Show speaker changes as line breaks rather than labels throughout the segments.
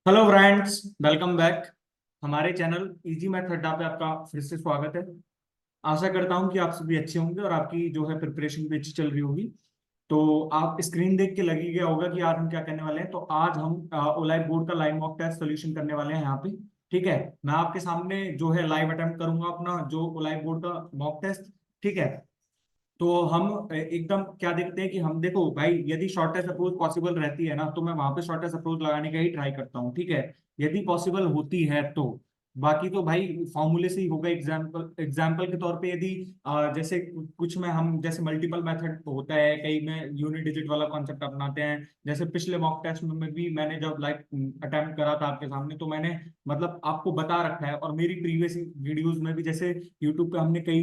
Hello friends, welcome back. हमारे channel easy math अड्डा पे आपका फिर से स्वागत है। आशा करता हूं कि आप सभी अच्छे होंगे और आपकी जो है प्रिपरेशन भी अच्छी चल रही होगी। तो आप स्क्रीन देख के लग ही गया होगा कि आज हम क्या करने वाले हैं। तो आज हम ओलाइव बोर्ड का लाइव मॉक टेस्ट सोल्यूशन करने वाले हैं यहाँ पे। ठीक है, मैं आपके सामने जो है लाइव अटेम्प्ट करूंगा अपना जो ओलाइव बोर्ड का मॉक टेस्ट। ठीक है, तो हम एकदम क्या देखते हैं कि हम देखो भाई, यदि शॉर्टेस्ट अप्रोच पॉसिबल रहती है ना तो मैं वहां पे शॉर्टेस्ट अप्रोच लगाने का ही ट्राई करता हूँ। ठीक है, यदि पॉसिबल होती है तो। बाकी तो भाई फॉर्मूले से ही होगा। एग्जाम्पल एग्जाम्पल के तौर पे यदि जैसे कुछ में हम जैसे मल्टीपल मेथड होता है, कई में यूनिट डिजिट वाला कॉन्सेप्ट अपनाते हैं। जैसे पिछले मॉक टेस्ट में भी मैंने जब लाइव अटेम्प्ट करा था आपके सामने, तो मैंने मतलब आपको बता रखा है। और मेरी प्रीवियस वीडियोस में भी जैसे यूट्यूब पे हमने कई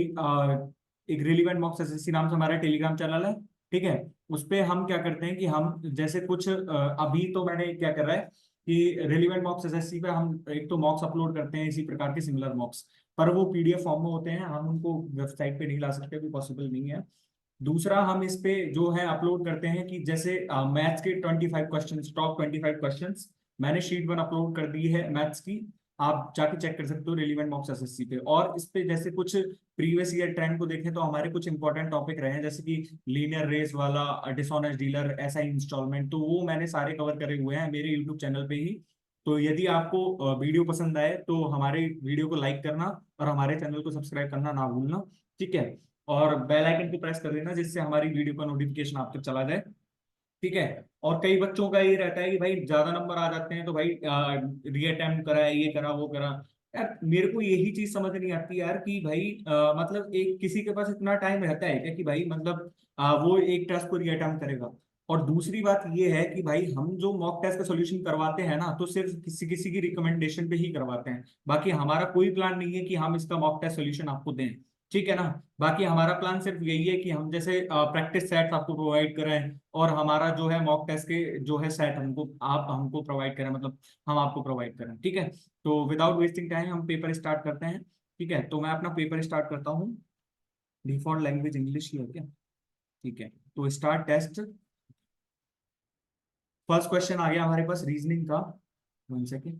एक रिलीवेंट मॉक्स एसएससी नाम से हमारा टेलीग्राम चैनल है। ठीक है, उस पे हम क्या करते हैं कि हम जैसे कुछ अभी तो मैंने क्या कर रहा है कि रिलीवेंट मॉक्स एसएससी पे हम एक तो मॉक्स अपलोड करते हैं इसी प्रकार के सिमिलर मॉक्स। पर वो पीडीएफ फॉर्म में होते हैं, हम उनको वेबसाइट पे नहीं ला सकते, भी पॉसिबल नहीं है। दूसरा, हम इस पे जो है अपलोड करते हैं कि जैसे मैथ्स के 25 क्वेश्चन, टॉप 25 क्वेश्चन मैंने शीट 1 अपलोड कर दी है मैथ्स की। आप जाके चेक कर सकते हो रिलीवेंट मॉक्स एसएससी पे। और इस पे जैसे कुछ प्रीवियस ईयर ट्रेंड को देखें तो हमारे कुछ इंपॉर्टेंट टॉपिक रहे हैं, जैसे कि लीनियर रेस वाला, डिसऑनेस्ट डीलर, एसआई इंस्टॉलमेंट, तो वो मैंने सारे कवर करे हुए हैं मेरे यूट्यूब चैनल पे ही। तो यदि आपको वीडियो पसंद आए तो हमारे वीडियो को लाइक करना और हमारे चैनल को सब्सक्राइब करना ना भूलना। ठीक है, और बेल आइकन को प्रेस कर देना जिससे हमारी वीडियो का नोटिफिकेशन आप तक चला जाए। ठीक है, और कई बच्चों का ये रहता है कि भाई ज्यादा नंबर आ जाते हैं तो भाई रीअटेम्प्ट करा है, ये करा वो करा। यार मेरे को यही चीज समझ नहीं आती यार कि भाई मतलब एक किसी के पास इतना टाइम रहता है क्या कि भाई मतलब वो एक टेस्ट को रीअटेम्प्ट करेगा। और दूसरी बात ये है कि भाई हम जो मॉक टेस्ट का सॉल्यूशन करवाते हैं ना, तो सिर्फ किसी किसी की रिकमेंडेशन पे ही करवाते हैं। बाकी हमारा कोई प्लान नहीं है कि हम इसका मॉक टेस्ट सॉल्यूशन आपको दें। ठीक है ना। बाकी हमारा प्लान सिर्फ यही है कि हम जैसे प्रैक्टिस सेट आपको प्रोवाइड करें, और हमारा जो है मॉक टेस्ट के जो है सेट हमको आप हमको प्रोवाइड करें, मतलब हम आपको प्रोवाइड करें। ठीक है, तो विदाउट वेस्टिंग टाइम हम पेपर स्टार्ट करते हैं। ठीक है, तो मैं अपना पेपर स्टार्ट करता हूँ। डिफॉल्ट लैंग्वेज इंग्लिश ही है क्या? ठीक है, तो स्टार्ट टेस्ट। फर्स्ट क्वेश्चन आ गया हमारे पास रीजनिंग का। 1 सेकेंड।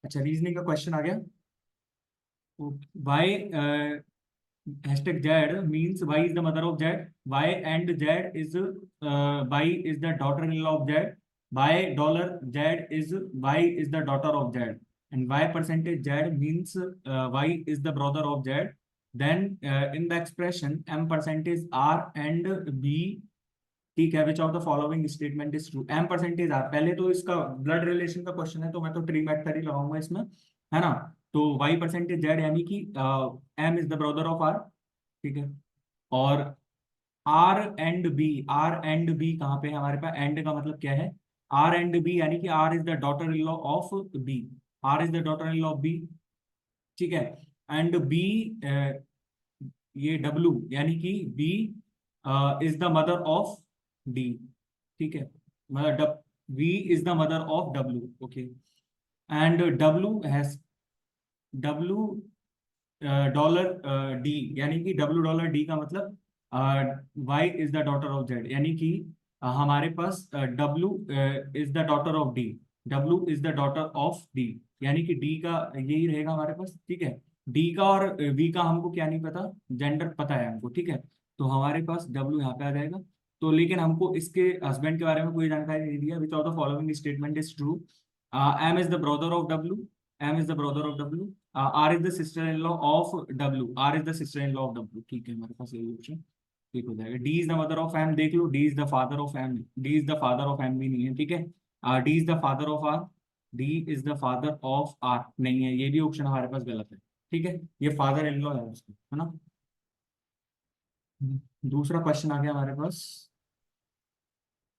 अच्छा, रीजनिंग का क्वेश्चन आ गया। Y hashtag Z means Y is the mother of Z. Y and Z is Y is the daughter-in-law of Z. Y dollar Z is Y is the daughter of Z. And Y percentage Z means Y is the brother of Z. Then in the expression M percentage R and B, ठीक है, which of the following statement is true. M percentage R, पहले तो इसका blood relation का question है तो मैं तो ट्री मेथड ही लगाऊंगा इसमें, है ना। तो वाई परसेंटेज जेड यानी कि M is the brother of R. ठीक है, और आर एंड बी कहाँ पे है हमारे पास? एंड का मतलब क्या है? आर एंड बी यानी कि R is the daughter in law of B. R is the daughter in law of B. ठीक है, एंड बी ये डब्लू यानी कि B is the mother of D. ठीक है, मतलब V is the mother of W. Okay, and W has W dollar D यानी कि डब्लू डॉलर डी का मतलब Y is the daughter of Z, यानी कि हमारे पास W is the daughter of D. W is the daughter of D, यानी कि डी का यही रहेगा हमारे पास। ठीक है, डी का और वी का हमको क्या नहीं पता, जेंडर पता है हमको। ठीक है, तो हमारे पास डब्लू यहाँ पे आ जाएगा। तो लेकिन हमको इसके हस्बैंड के बारे में कोई जानकारी नहीं दिया। Which of the following statement is true? M is the brother of W. M is the brother of W. R is the sister in law of W. R is the sister in law of W. ठीक है, हमारे पास यही option ठीक हो जाएगा। D is the mother of M, देख लो, D is the father of M. D is the father of M भी नहीं है। ठीक है, D is the father of R. D is the father of R नहीं है, ये भी ऑप्शन हमारे पास गलत है। ठीक है, ये फादर इन लॉ है उसका, है ना। दूसरा क्वेश्चन आ गया हमारे पास।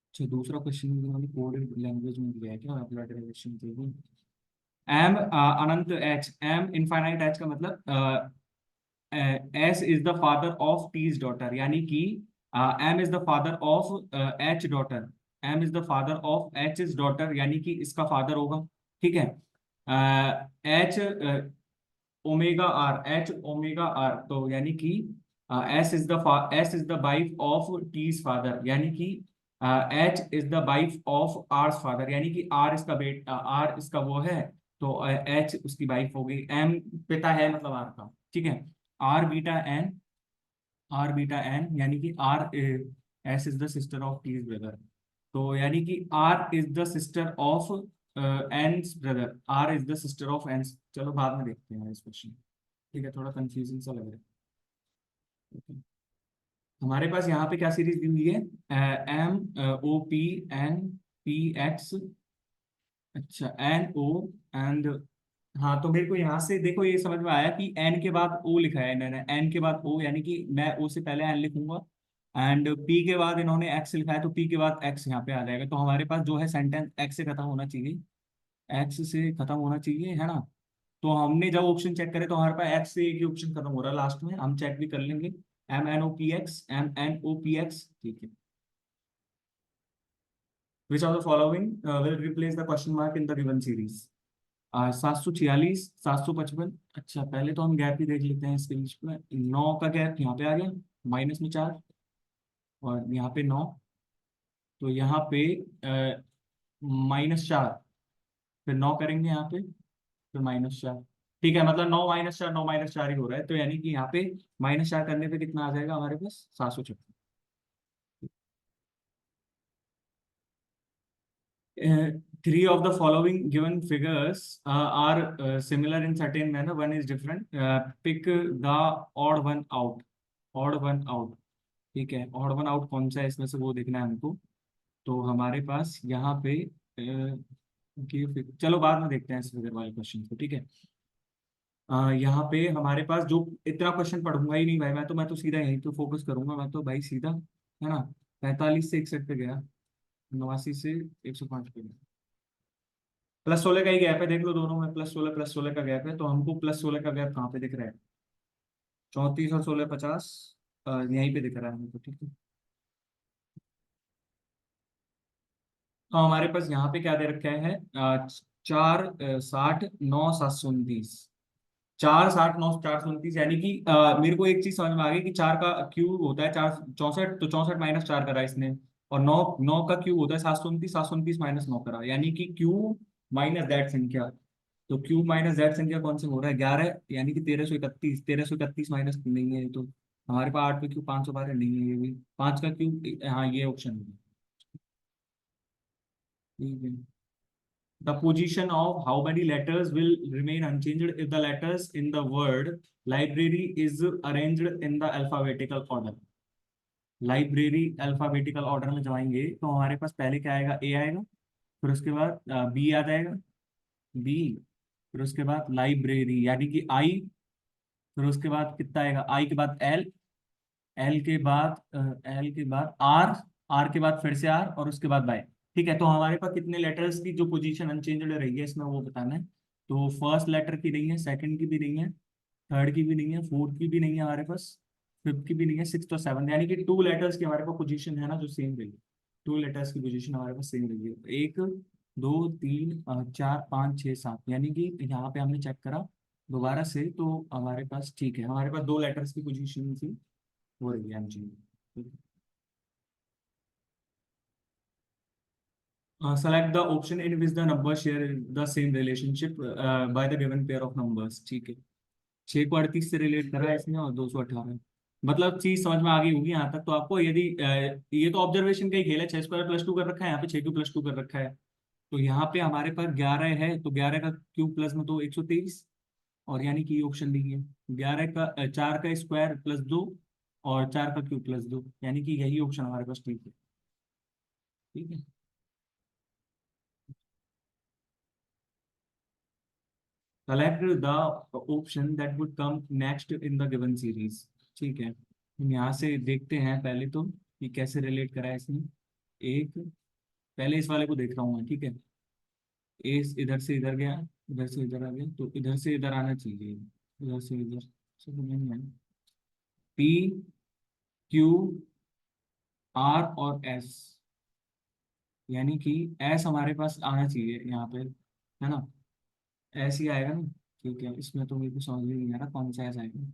अच्छा, दूसरा क्वेश्चन कोडेड लैंग्वेज में दिया है क्या? ब्लड रिलेशन के लिए एम अनंत एच, एम इनफाइनाइट एच का मतलब S is the father of T is daughter, यानी कि M is the father of H daughter. M is the father of H is daughter, यानी कि इसका फादर होगा। ठीक है, H omega R, H omega R, तो यानी कि S is the wife of T is father, यानी कि H is the wife of R father, यानी कि आर इसका बेटा, आर इसका वो है, तो एच उसकी वाइफ हो गई। एम पिता है मतलब आर का, ठीक है। R beta N, R beta N, यानी कि R S is the sister of T brother. तो यानी कि R is the sister of N's brother, R is the sister of N's. चलो बाद में देखते हैं इस क्वेश्चन, ठीक है, थोड़ा कंफ्यूजिंग सा लग रहा है। हमारे पास यहाँ पे क्या सीरीज दी हुई है, M O P N P X, अच्छा एन ओ एंड, हाँ तो मेरे को यहाँ से देखो ये समझ में आया कि एन के बाद ओ लिखा है इन्होंने, एन के बाद ओ, यानी कि मैं ओ से पहले एन लिखूंगा, एंड पी के बाद इन्होंने एक्स लिखा है, तो पी के बाद एक्स यहाँ पे आ जाएगा। तो हमारे पास जो है सेंटेंस एक्स से खत्म होना चाहिए, एक्स से खत्म होना चाहिए, है ना। तो हमने जब ऑप्शन चेक करे तो हमारे पास एक्स से एक ही ऑप्शन खत्म हो रहा है लास्ट में, हम चेक भी कर लेंगे। M N O P X, M N O P X, ठीक है। Which of the following will replace the question mark in the given series. 746, 755, अच्छा पहले तो हम गैप ही देख लेते हैं इसके बीच में। 9 का गैप यहाँ पे आ गया, माइनस में 4, और यहाँ पे 9, तो यहाँ पे -4, फिर 9 करेंगे यहाँ पे, फिर -4, ठीक है, मतलब 9 - 4, 9 - 4 ही हो रहा है, तो यानी कि यहाँ पे -4 करने पे कितना आ जाएगा हमारे पास, 756। Three of the following given figures are similar in certain manner. One is different. Pick the odd one out. Odd one out. ठीक है, odd one out कौन सा है इसमें से वो देखना है हमको। तो हमारे पास यहाँ पे चलो बाद में देखते हैं इस फिगर वाले क्वेश्चन को, ठीक है। यहाँ पे हमारे पास जो, इतना क्वेश्चन पढ़ूंगा ही नहीं भाई, मैं तो सीधा यहीं पे फोकस करूंगा, मैं तो भाई सीधा, है ना। 45 से 61 पे गया, 89 से 105 पे गया, +16 का ही गैप है, देख लो दोनों में +16 का गैप है, तो हमको +16 का गैप कहाँ पे दिख रहा है, 34 और 16 50, यहीं पे दिख रहा है हमको, ठीक है। तो हमारे पास यहाँ पे क्या दे रखा है, 4 60 9 729, 4 60 9 429, यानी कि मेरे को एक चीज समझ में आ गई कि 4 का क्यूब होता है 4 64, तो 64 - 4 करा इसने, और 9 9 का क्यूब होता है 729, 729 -9 करा, यानी कि क्यूब माइनस दैट संख्या। तो क्यूब माइनस जेड संख्या कौन से हो रहा है, 11, यानी कि 1331, 1331 माइनस नहीं है ये तो, हमारे पास 8 पे क्यूब 512 नहीं है, ये भी 5 का क्यूब, हाँ ये ऑप्शन है, ठीक है। The position of how many letters will remain unchanged if the letters in the word library is arranged in the alphabetical order। Library alphabetical order में जाएंगे तो हमारे पास पहले क्या आएगा, ए आएगा, फिर उसके बाद बी आ जाएगा, बी, फिर उसके बाद लाइब्रेरी यानी कि आई, फिर उसके बाद कितना आएगा, आई के बाद एल, एल के बाद आर, आर के बाद फिर से आर, और उसके बाद बाय। ठीक है, तो हमारे पास कितने लेटर्स की जो पोजीशन अनचेंज्ड रही है इसमें वो बताना है। तो फर्स्ट लेटर की नहीं है, सेकंड की भी नहीं है, थर्ड की भी नहीं है, फोर्थ की भी नहीं है हमारे पास, फिफ्थ की भी नहीं है, सिक्स और सेवन, यानी कि 2 लेटर्स की हमारे पास पोजीशन है ना जो सेम रही है। 2 लेटर्स की पोजीशन हमारे पास सेम रही है, 1 2 3 4 5 6 7, यानी कि यहाँ पे हमने चेक करा दोबारा से, तो हमारे पास ठीक है, हमारे पास 2 लेटर्स की पोजीशन थी हो रही है जी। Select the option in which the number share the same relationship by the given pair of numbers, ठीक है। 6 को 38 से रिलेट करा है इसने, और 218, मतलब चीज समझ में आ गई होगी यहाँ तक तो आपको, यदि ये तो ऑब्जर्वेशन का ही खेल है, 6² +2 कर रखा है, यहाँ पे 6³ +2 कर रखा है, तो यहाँ पे हमारे पास 11 है, तो 11 का क्यूब प्लस में तो 123, और यानी कि ये ऑप्शन नहीं है। 11 का 4 का स्क्वायर +2, और 4 का क्यूब +2, यानी कि यही ऑप्शन हमारे पास ठीक है, ठीक है। Select the option that would come next in the given series, ठीक है। हम यहाँ से देखते हैं पहले तो कि कैसे रिलेट करा है इसने। एक, पहले इस वाले को देख रहा हूँ मैं, ठीक है। ए इधर से इधर गया, इधर से इधर आ गया, तो इधर से इधर आना चाहिए, इधर से इधर से तो नहीं है। पी क्यू आर और एस, यानी कि एस हमारे पास आना चाहिए यहाँ पे, है ना, एस ही आएगा ना, ठीक है। इसमें तो मेरे को समझ में नहीं आ रहा कौन सा एस आएगा,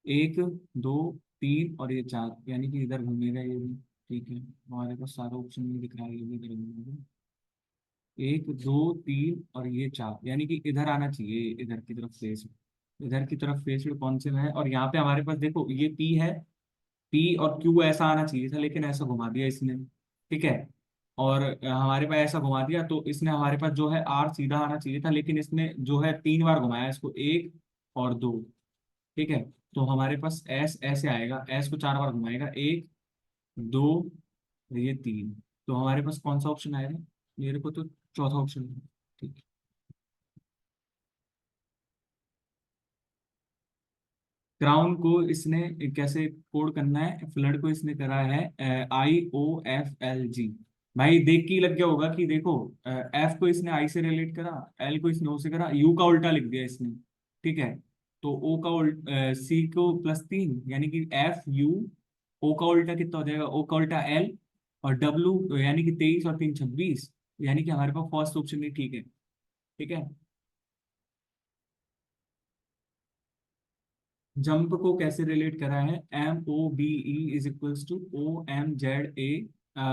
1 2 3 और ये 4, यानी कि इधर घूमेगा ये भी, ठीक है, हमारे पास सारा ऑप्शन नहीं दिख रहा है, ये भी करेंगे। एक दो तीन और ये चार, यानी कि इधर आना चाहिए, इधर की तरफ फेस, इधर की तरफ फेस कौन से में है। और यहाँ पे हमारे पास देखो ये पी है, पी और क्यू ऐसा आना चाहिए था, लेकिन ऐसा घुमा दिया इसने। ठीक है, और हमारे पास ऐसा घुमा दिया, तो इसने हमारे पास जो है आर सीधा आना चाहिए था, लेकिन इसने जो है 3 बार घुमाया इसको, एक और दो। ठीक है, तो हमारे पास एस ऐसे आएगा, एस को 4 बार घुमाएगा, एक दो ये तीन। तो हमारे पास कौन सा ऑप्शन आएगा? मेरे को तो चौथा ऑप्शन है। ठीक है, क्राउन को इसने कैसे कोड करना है, फ्लड को इसने करा है IOFLG। भाई देख के ही लग गया होगा कि देखो, एफ को इसने आई से रिलेट करा, एल को इसने ओ से करा, यू का उल्टा लिख दिया इसने। ठीक है, तो ओ का सी को +3, यानी कि FU, ओ का उल्टा कितना हो जाएगा, ओ का उल्टा एल, और डब्ल्यू यानी कि 23 और 3 26, यानी कि हमारे पास फर्स्ट ऑप्शन ही ठीक है। ठीक है, जंप को कैसे रिलेट करा है, MOBE = OMZA,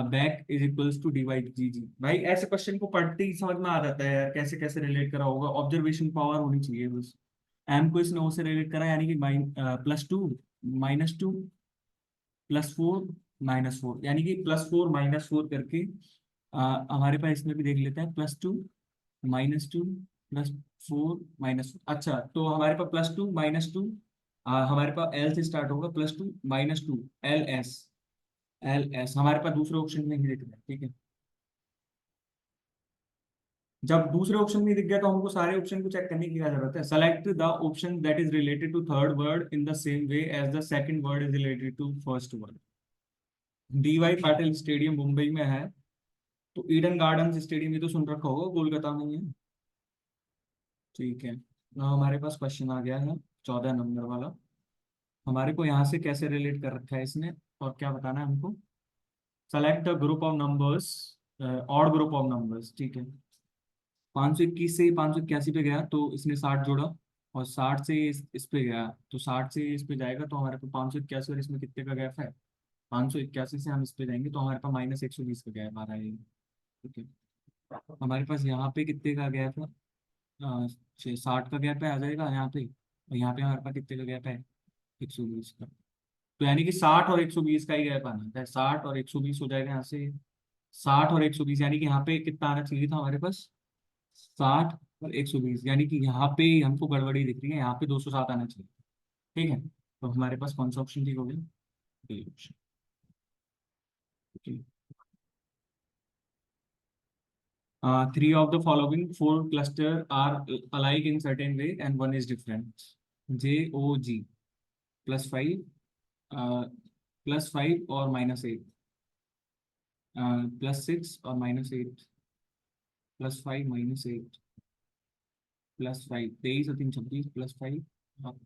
बैक =DYGG। भाई ऐसे क्वेश्चन को पढ़ते ही समझ में आ जाता है यार, कैसे कैसे रिलेट करा होगा, ऑब्जर्वेशन पावर होनी चाहिए बस। एम को इसने ओ से रिलेट करा, यानी कि +2 -2 +4 -4, यानी कि +4 -4 करके हमारे पास इसमें भी देख लेते हैं, +2 -2 +4 अच्छा, तो हमारे पास +2 - 2, हमारे पास एल से स्टार्ट होगा, +2 - 2 LS, LS हमारे पास दूसरे ऑप्शन में ही दिख रहा है। ठीक है, जब दूसरे ऑप्शन में दिख गया तो हमको सारे ऑप्शन को चेक करने की क्या जरूरत है। Select the option that is related to third word in the same way as the second word is related to first word. DY Patil stadium Mumbai में है, तो ईडन गार्डन स्टेडियम ये तो सुन रखा होगा, कोलकाता में ही है। ठीक है, now हमारे पास क्वेश्चन आ गया है 14 नंबर वाला। हमारे को यहाँ से कैसे रिलेट कर रखा है इसने, और क्या बताना है हमको। Select the group of numbers, odd group of numbers. ठीक है, 521 से 581 पे गया, तो इसने 60 जोड़ा, और 60 से इस पे गया, तो 60 से इस पे जाएगा, तो हमारे पास 581 और इसमें कितने का गैप है, 581 से हम इस पे जाएंगे तो हमारे पास -120 का गैप आ रहा है। ठीक है, हमारे पास यहाँ पे कितने का गैप है, 60 का गैप है, आ जाएगा यहाँ पे, और यहाँ पे हमारे पास कितने का गैप है, 120 का। तो यानी कि 60 और 120 का ही गैप आना है, 60 और 120 हो जाएगा यहाँ से, 60 और 120, यानी कि यहाँ पे कितना आना चाहिए था हमारे पास, 60 और 120, यानी कि यहाँ पे हमको गड़बड़ी दिख रही है, यहाँ पे 207 आना चाहिए। ठीक है, तो हमारे पास कौन सा ऑप्शन ठीक हो गया, ये ऑप्शन। ठीक, 3 of the following 4 cluster are alike in certain way and one is different. JOG +5, +5 और -8, +6 और -8, +5 -8, +5, 23 और 3 26, +5 और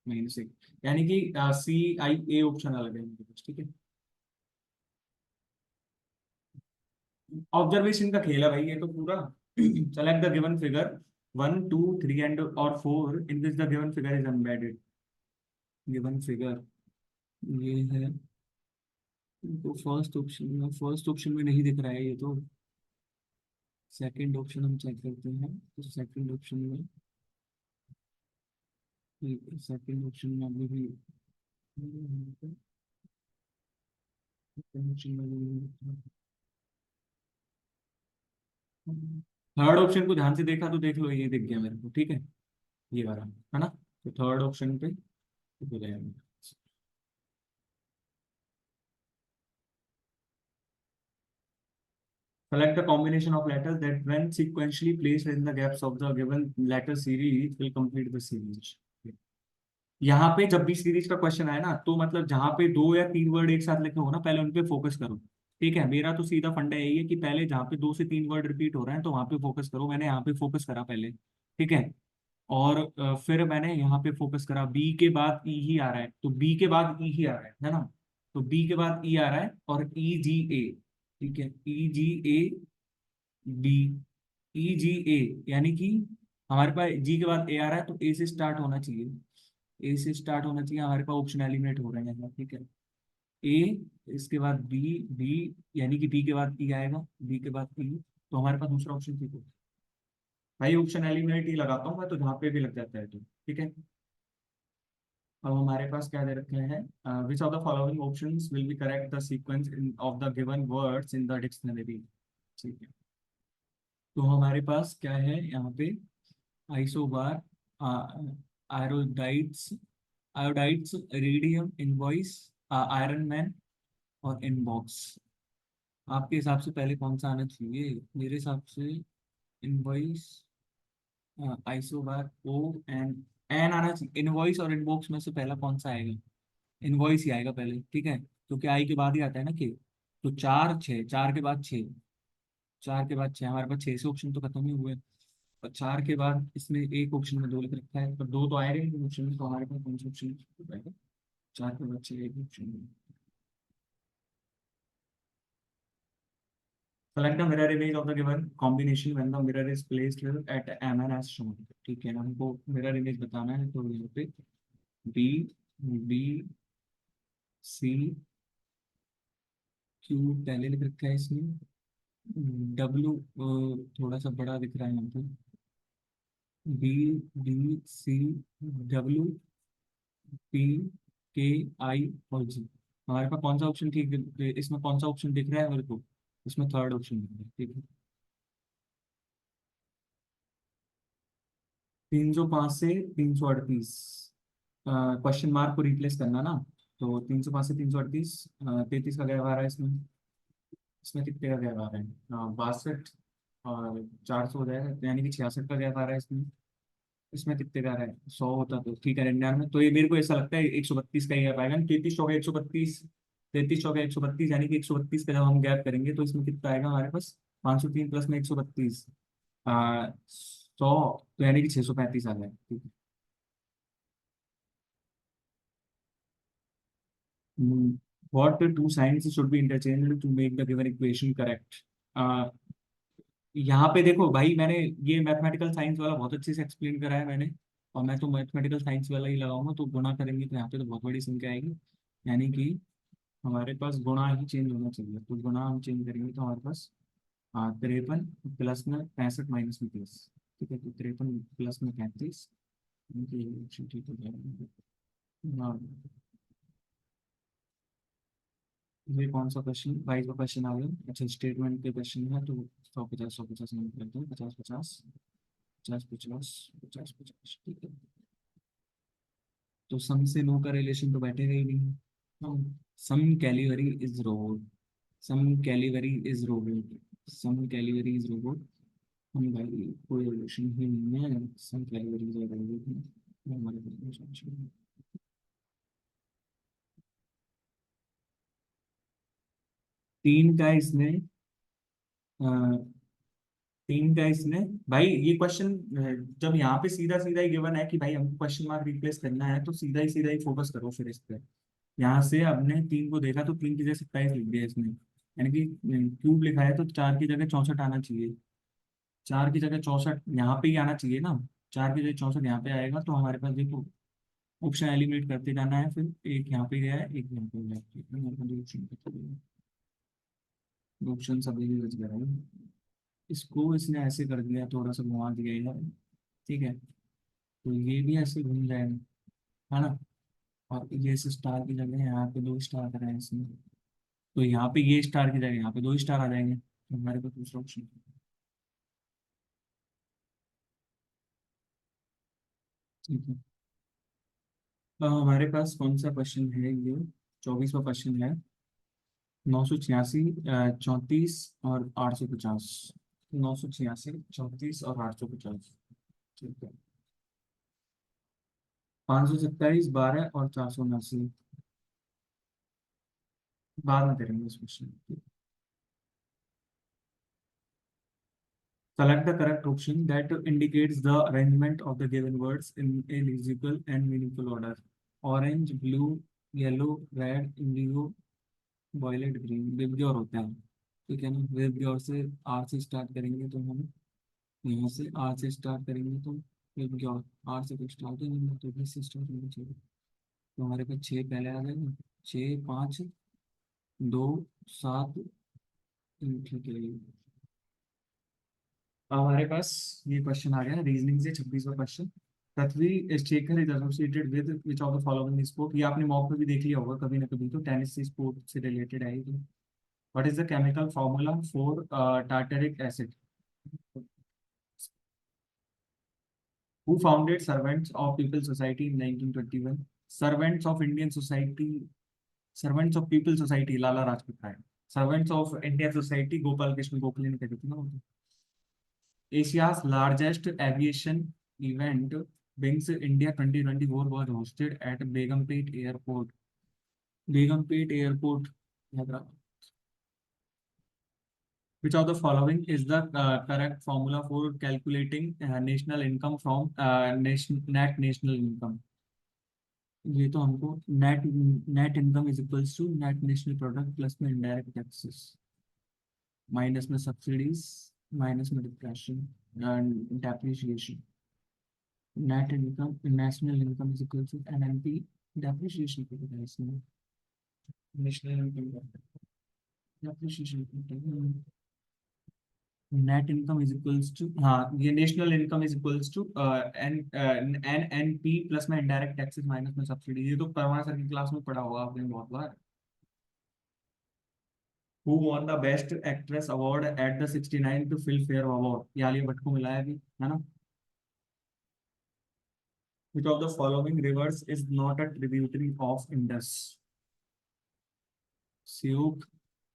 -8, यानी कि CIA ऑप्शन अलग है इनके पास। ठीक है, ऑब्जर्वेशन का खेल है भाई ये तो पूरा। Select the given figure 1 2 3 and और 4 in which the given figure is embedded. Given figure ये है, तो फर्स्ट ऑप्शन में नहीं दिख रहा है ये तो। सेकंड ऑप्शन हम चेक करते हैं, तो सेकंड ऑप्शन में, सेकंड ऑप्शन में अभी भी, थर्ड ऑप्शन को ध्यान से देखा तो देख लो, ये दिख गया मेरे को। ठीक है, ये वाला है ना, तो थर्ड ऑप्शन पे हो जाएगा। Select a combination of letters that, when sequentially placed in the gaps of the given letter series, will complete the series. यहाँ पे जब भी सीरीज का क्वेश्चन आए ना, तो मतलब जहाँ पे 2 या 3 वर्ड एक साथ लिखे हो ना, पहले उन पे फोकस करो। ठीक है, मेरा तो सीधा फंडा यही है कि पहले जहाँ पे 2 से 3 वर्ड रिपीट हो रहे हैं तो वहां पे फोकस करो, मैंने यहाँ पे फोकस करा पहले। ठीक है, और फिर मैंने यहाँ पे फोकस करा, बी के बाद ई ही आ रहा है, तो बी के बाद ई ही आ रहा है ना, तो बी के बाद ई आ रहा है, और EGA। ठीक है, EGA, B, EGA, यानी कि हमारे पास जी के बाद ए आ रहा है, तो ए से स्टार्ट होना चाहिए, ए से स्टार्ट होना चाहिए, हमारे पास ऑप्शन एलिमिनेट हो रहे हैं। ठीक है, ए, इसके बाद बी, बी यानी कि बी के बाद ई आएगा, बी के बाद ई, तो हमारे पास दूसरा ऑप्शन ठीक होगा। भाई ऑप्शन एलिमिनेट ही लगाता हूँ मैं, तो जहाँ पे भी लग जाता है तो ठीक है। अब हमारे पास क्या दे रखे हैं, विच of the following options will be correct the sequence of the given words in the dictionary. ठीक है, तो हमारे पास क्या है यहाँ पे, isobar, iodides, iodides, radium, invoice, iron man और इनबॉक्स। आपके हिसाब से पहले कौन सा आना चाहिए? मेरे हिसाब से invoice, isobar, O N, N आना चाहिए। इनवॉइस और इनबॉक्स में से पहला कौन सा आएगा? इनवॉइस ही आएगा पहले, ठीक है, क्योंकि आई के बाद ही आता है ना के। तो चार छः, चार के बाद छः, चार के बाद छः, हमारे पास छः से ऑप्शन तो खत्म ही हुए। और चार के बाद इसमें एक ऑप्शन में दो लिख रखा है, पर दो तो आएगा ही ऑप्शन में, तो हमारे पास कौन सा ऑप्शन आएगा? चार के बाद छः, एक ऑप्शन में। Select the mirror image of the given combination when the mirror is placed at MN as shown। ठीक है, हमको मिरर इमेज बताना है, तो यहाँ पे बी, बी, सी, क्यू पहले लिख रखा है इसमें, डब्ल्यू थोड़ा सा बड़ा दिख रहा है यहाँ पे, बी, बी, सी, डब्ल्यू, पी, के, आई और जी। हमारे पास कौन सा ऑप्शन ठीक इसमें कौन सा ऑप्शन दिख रहा है मेरे को? इसमें थर्ड ऑप्शन दिख रहा है, ठीक है। 305 से 338, क्वेश्चन मार्क को रिप्लेस करना ना, तो 305 से 338, 33 का व्यवहार है इसमें। इसमें कितने का व्यवहार है? 62 और 400 हो जाएगा, तो यानी कि 66 का व्यवहार है इसमें। इसमें कितने का है? 100 होता तो ठीक है, 99, तो ये मेरे को ऐसा लगता है 132 का ही आ पाएगा। 33 चौका 132, 33 चौका 132, यानी कि 132 का जब हम गैप करेंगे तो इसमें कितना आएगा हमारे पास? 503 प्लस में 132, 100, तो यानी कि 635 आ जाएगा, ठीक है। What two signs should be interchanged to make the given equation correct? यहाँ पे देखो भाई, मैंने ये मैथमेटिकल साइंस वाला बहुत अच्छे से एक्सप्लेन करा है मैंने, और मैं तो मैथमेटिकल साइंस वाला ही लगाऊंगा, तो गुणा करेंगे तो यहाँ पे तो बहुत बड़ी संख्या आएगी, यानी कि हमारे पास गुणा ही चेंज होना चाहिए, तो गुणा हम चेंज करेंगे तो हमारे पास 53 प्लस में 65 माइनस में 30, ठीक है, तो 53 प्लस में 35, ठीक हो जाएगा। हाँ, ये कौन सा क्वेश्चन, 22 का क्वेश्चन आ गया। अच्छा, स्टेटमेंट के क्वेश्चन है तो 150 150 नोट करते हैं, 50 50, 50 50, 50 50, ठीक है। तो सम से नो का रिलेशन तो बैठेगा ही नहीं। Some cavalry is robot, some cavalry is robot, some cavalry is robot. हम भाई कोई रिलेशन ही नहीं है, सम कैलिवरी इज रोबोट, हमारे पास। तीन का इसमें, तीन का इसमें, भाई ये क्वेश्चन जब यहाँ पे सीधा सीधा ही गिवन है कि भाई हमको क्वेश्चन मार्क रिप्लेस करना है, तो सीधा ही फोकस करो फिर इस पे। यहाँ से हमने तीन को देखा तो तीन की जगह 27 लिख दिया इसमें, यानी कि क्यूब लिखा है तो चार की जगह 64 आना चाहिए। चार की जगह 64 यहाँ पे ही आना चाहिए ना, चार की जगह 64 यहाँ पे आएगा, तो हमारे पास देखो ऑप्शन एलिमिनेट करते जाना है, फिर एक यहाँ पे गया है, एक यहाँ पे गया है, ठीक है, हमारे पास ऑप्शन सभी बच गया है। इसको इसने ऐसे कर दिया, थोड़ा सा घुमा दिया है, ठीक है, तो ये भी ऐसे घूम जाएगा, है ना। और ये इस स्टार की जगह यहाँ पे दो स्टार आ रहे हैं इसमें, तो यहाँ पे ये स्टार की जगह यहाँ पे दो स्टार आ जाएंगे, तो हमारे पास दूसरा ऑप्शन। ठीक है, तो हमारे पास कौन सा क्वेश्चन है ये? 24वां क्वेश्चन है। 986, 34 और 850, 986, 34 और 850, ठीक है। 527, 12 और 479, बाद में करेंगे इस question. Select the correct option that indicates the arrangement of the given words in a lexical and meaningful order. Orange, blue, yellow, red, indigo, violet, green। VIBGYOR होता है, ठीक है ना। विबग्योर से आर से स्टार्ट करेंगे तो हम यहाँ से आर से स्टार्ट करेंगे तो विबग्योर, आर से कुछ स्टार्ट ही नहीं है, तो बी से स्टार्ट होना चाहिए, तो हमारे पास छः पहले आ जाएगा, छः, पाँच, दो, सात, ठीक है। अब हमारे पास ये क्वेश्चन आ गया रीजनिंग से, 26वां question. Prithvi Shekhar is associated with which of the following sport. ये आपने मॉक में भी देख लिया होगा कभी ना कभी, तो टेनिस से स्पोर्ट से रिलेटेड है ये तो। What is the chemical formula for tartaric acid? Who founded Servants of People Society in 1921? Servants of Indian Society, Servants of People Society, Lala Lajpat Rai. Servants of Indian Society, Gopal Krishna Gokhale ने कही थी ना वो तो। Asia's largest aviation event, Wings India 2024, was hosted at Begumpet Airport. Begumpet Airport, Hyderabad. Which of the following is the correct formula for calculating national income from net national income? ये तो हमको net net income is equals to net national product plus में indirect taxes minus में subsidies minus में depression and depreciation. Net income national income is equals to NNP depreciation को बताया इसमें। National income depreciation net income is equals to, हाँ ये national income is equals to N N N P plus में indirect taxes minus में subsidy. ये तो Parmar sir की क्लास में पढ़ा होगा आपने बहुत बार। Who won the Best Actress Award at the 69th Filmfare Award? ये आलिया भट्ट को मिला है अभी, है ना? Which of the following rivers is not a tributary of Indus? सियूक,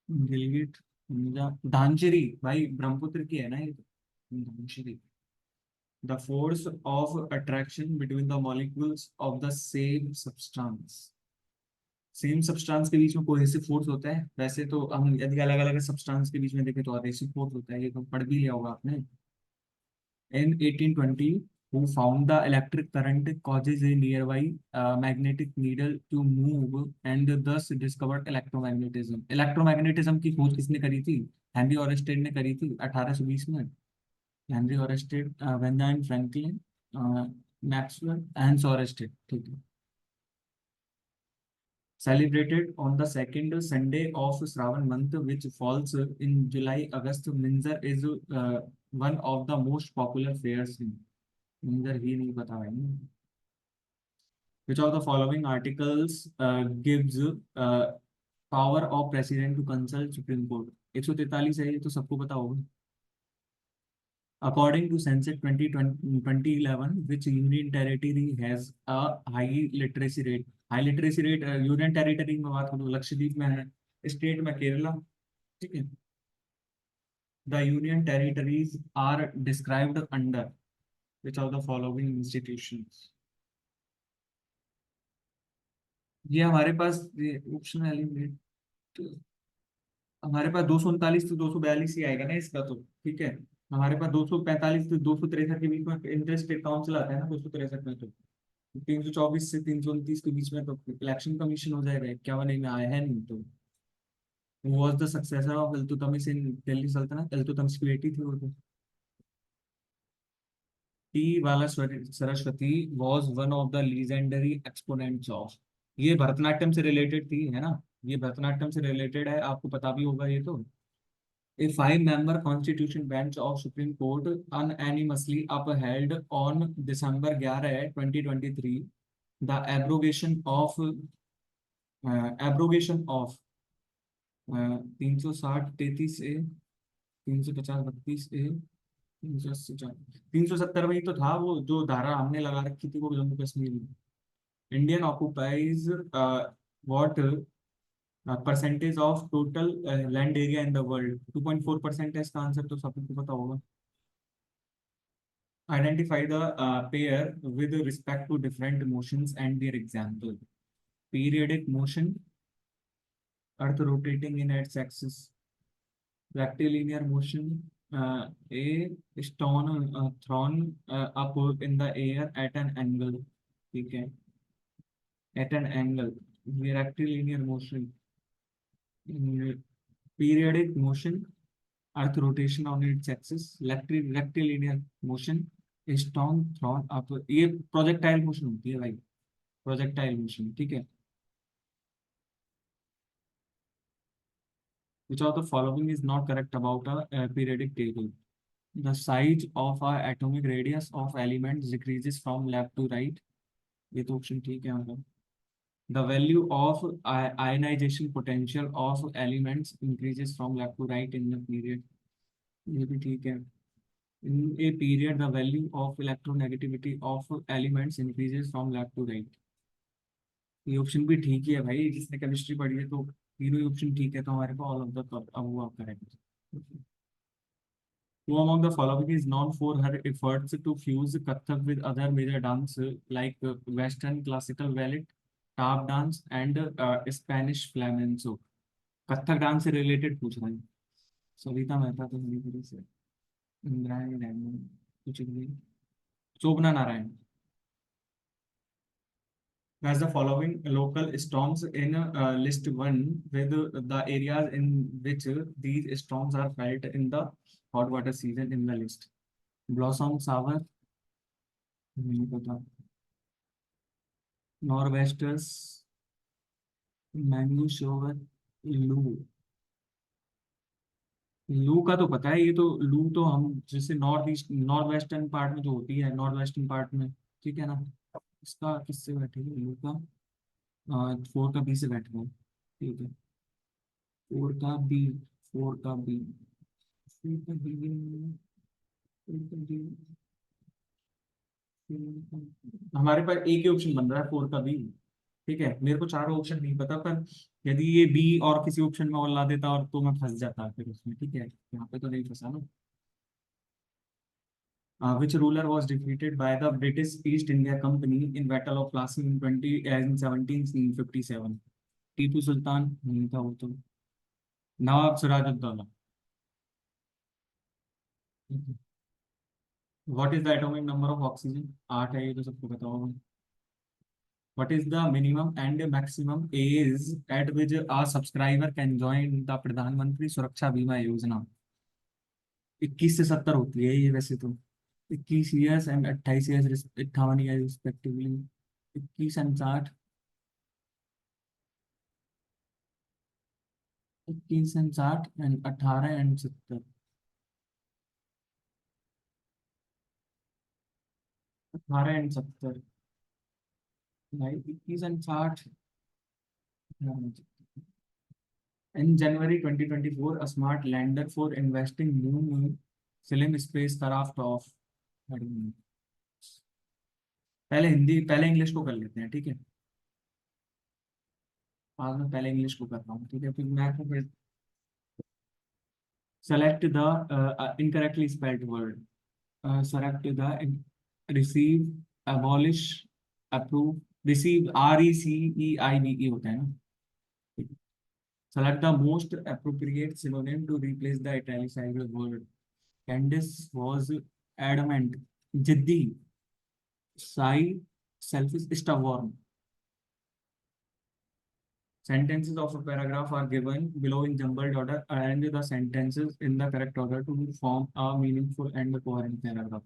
Gilgit, धानचरी भाई ब्रह्मपुत्र की है ना ये तो। धानचरी। The force of attraction between the molecules of the same substance. Same substance के बीच में कोहेसिव फोर्स होता है। वैसे तो हम यदि अलग अलग सब्सटेंस के बीच में देखें तो एब्रेसिव फोर्स होता है, ये तो पढ़ भी लिया होगा आपने। In 1820, who found the electric current causes a nearby magnetic needle to move and thus discovered electromagnetism. Electromagnetism की खोज किसने करी थी? हेनरी ऑरेस्टेड ने करी थी 1820 में। Henry Oersted, Benjamin Franklin, Maxwell, Hans Oersted, ठीक है। Celebrated on the second Sunday of Shravan month, which falls in July August, Minjar is one of the most popular fairs in Minjar ही नहीं पता है। Which of the following articles gives power of president to consult Supreme Court? 143 है, ये तो सबको पता होगा। According to Census 2011, which union territory has a high literacy rate? High literacy rate union territory में बात करूँ लक्षद्वीप में है, स्टेट में केरला, ठीक है। The union territories are described under which of the following institutions? ये हमारे पास ऑप्शन एलिमेंट, हमारे पास 239 से 242 ही आएगा ना इसका तो, ठीक है। हमारे पास 245 से 263 के बीच में इंटर स्टेट काउंसिल आता है ना 263 में, तो 324 से 329 के बीच में तो इलेक्शन कमीशन हो जाएगा। 51 में आया है नहीं तो। was the successor of Iltutmish in Delhi Sultanate? Iltutmish की बेटी थी वो तो। T. Bala Saraswati was one of the legendary exponents of, ये भरतनाट्यम से रिलेटेड थी है ना, ये भरतनाट्यम से रिलेटेड है, आपको पता भी होगा ये तो। A five-member constitution bench of Supreme Court unanimously upheld on December 11, 2023 the abrogation of 360 33 ए, 350 32 ए, 370 में ही तो था वो जो धारा हमने लगा रखी थी वो जम्मू कश्मीर में। Indian occupies what percentage of total land area in the world? 2.4% है इसका आंसर, तो सबको पता होगा। Identify the pair with respect to different motions and their example. Periodic motion, earth rotating in its axis, rectilinear motion, a stone thrown up in the air at an angle, ठीक है, at an angle, ये rectilinear motion, periodic motion, earth rotation on its axis, rectilinear motion, a stone thrown up, ये projectile motion होती है भाई, projectile motion, ठीक है। Which of the following is not correct about a periodic table? The size of a atomic radius of elements decreases from left to right. ये तो option ठीक है मतलब. The value of ionization potential of elements increases from left to right in the period. ये भी ठीक है. In a period, the value of electronegativity of elements increases from left to right. ये ऑप्शन भी ठीक ही है भाई, जिसने केमिस्ट्री पढ़ी है तो तीनों ही ऑप्शन ठीक है, तो हमारे पास ऑल ऑफ द वो correct. Who among the following is known for her efforts to fuse Kathak with other major dance like Western classical ballet, tap dance, and Spanish flamenco? Kathak dance से related पूछ रहे हैं. सविता मेहता तो मणिपुरी से. Indrayani random कुछ भी. शोभना Narayan. As the following local storms in list 1 with the areas in which these storms are felt in the hot water season in the list. Blossom Sour, नहीं पता. नॉर्वेस्टर्स, मैंगो शोवर, लू. लू का तो पता है, ये तो लू तो हम जैसे north east north western part में जो होती है, नॉर्थ वेस्टर्न पार्ट में. ठीक है ना. इसका किससे बैठेगा लू का? 4 का बी से बैठेगा. ठीक है. 4 का बी. 4 का बी. 4 का बी. 4 का बी. हमारे पास एक ही ऑप्शन बन रहा है 4 का बी. ठीक है, मेरे को चारों ऑप्शन नहीं पता, पर यदि ये बी और किसी ऑप्शन में और ला देता और तो मैं फंस जाता फिर उसमें. ठीक है, यहाँ पे तो नहीं फंसा ना. Which ruler was defeated by the British East India Company in Battle of Plassey in 1757? Tipu Sultan नहीं था वो तो. Nawab Sirajuddaula. What is the atomic number of oxygen? 8 है, ये तो सबको पता होगा. What is the minimum and maximum age at which a subscriber can join the प्रधानमंत्री सुरक्षा बीमा योजना? 21 से 70 होती है ये वैसे तो. 21 years and 28 years, 58 year respectively. 21 and 60. 21 and 60 and 18 and 70. 18 and 70. भाई 21 and 60. In January 2024, a smart lander for investing moon film spacecraft of. पहले हिंदी पहले इंग्लिश को कर लेते हैं, ठीक है. आज मैं पहले इंग्लिश को कर रहा हूँ, ठीक है, फिर मैं को फिर. Select the incorrectly spelled word. Select the receive, abolish, approve. Receive RECEIVE होता है ना. Select the most appropriate synonym to replace the italicized word. Candice was adamant. Jiddi. Shy. Selfish. Stubborn. Sentences of a paragraph are given below in jumbled order. Arrange the sentences in the correct order to form a meaningful and coherent paragraph.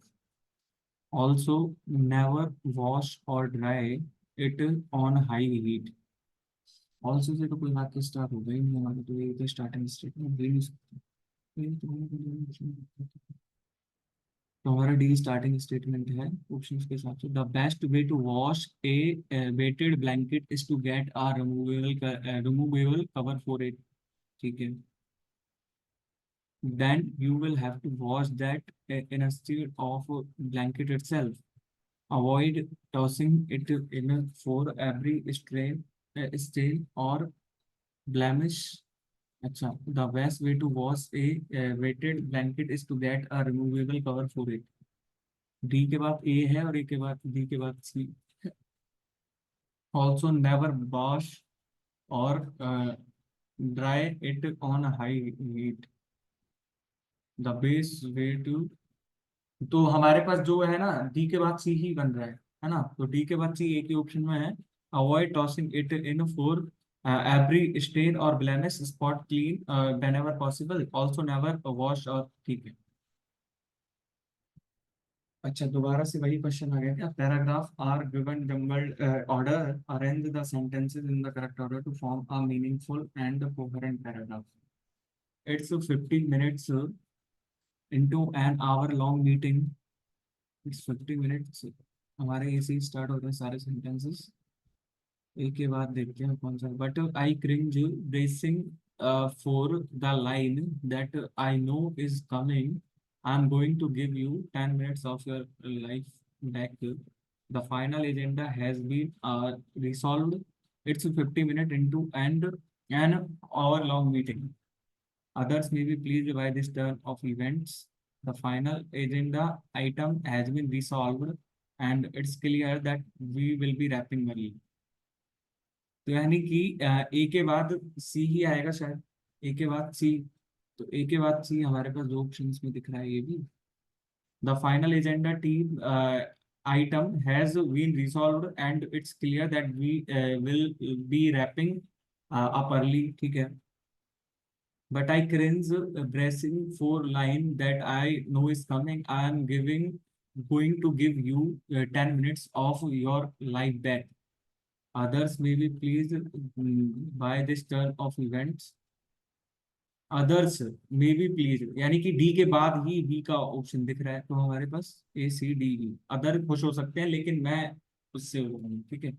Also, never wash or dry it on high heat. Also say तो कोई वाक्य start होगा ही नहीं हमारा, तो ये तो starting statement दे नहीं सकते. तो हमारा डी स्टार्टिंग स्टेटमेंट है ऑप्शन के हिसाब से. The best way to wash a weighted blanket is to get a removable cover for it. ठीक है. then you will have to wash that instead of blanket itself. Avoid tossing it in for every stain or blemish. अच्छा, the best way to wash a weighted blanket is to get a removable cover for it. D के बाद ए है और ए के बाद D के बाद सी. Also never wash or dry it on high heat. The best way to. तो हमारे पास जो है ना, डी के बाद सी ही बन रहा है ना, तो डी के बाद सी एक ही ऑप्शन में है. Avoid tossing it in for every stain or blemish, spot clean whenever possible, also never wash. और ठीक है. अच्छा, दोबारा से वही क्वेश्चन आ गया क्या? Paragraph are given jumbled order, arrange the sentences in the correct order to form a meaningful and coherent paragraph. it's 15 minutes into an hour long meeting. It's 50 minutes. हमारे ऐसे ही स्टार्ट होते हैं सारे सेंटेंसेस, एक के बाद देखते हैं कौन सा. But I cringe bracing for the line that I know is coming. I am going to give you 10 minutes of your life back. The final agenda has been resolved. It's 50 minutes into and an hour long meeting. Others may be pleased by this turn of events. The final agenda item has been resolved and it's clear that we will be wrapping early. तो यानी कि ए के बाद सी ही आएगा शायद. ए के बाद सी. तो ए के बाद सी हमारे पास दो ऑप्शन में दिख रहा है ये भी. The final agenda team item has been resolved and it's clear that we will be wrapping up early. ठीक है. But I cringe bracing for line that I know is coming. I am going to give you 10 minutes of your life back. Others may be pleased by this turn of events. Others may be pleased यानी कि D के बाद ही B का option दिख रहा है, तो हमारे पास ए सी डी ई. अदर खुश हो सकते हैं लेकिन मैं उससे वो हूँ. ठीक है.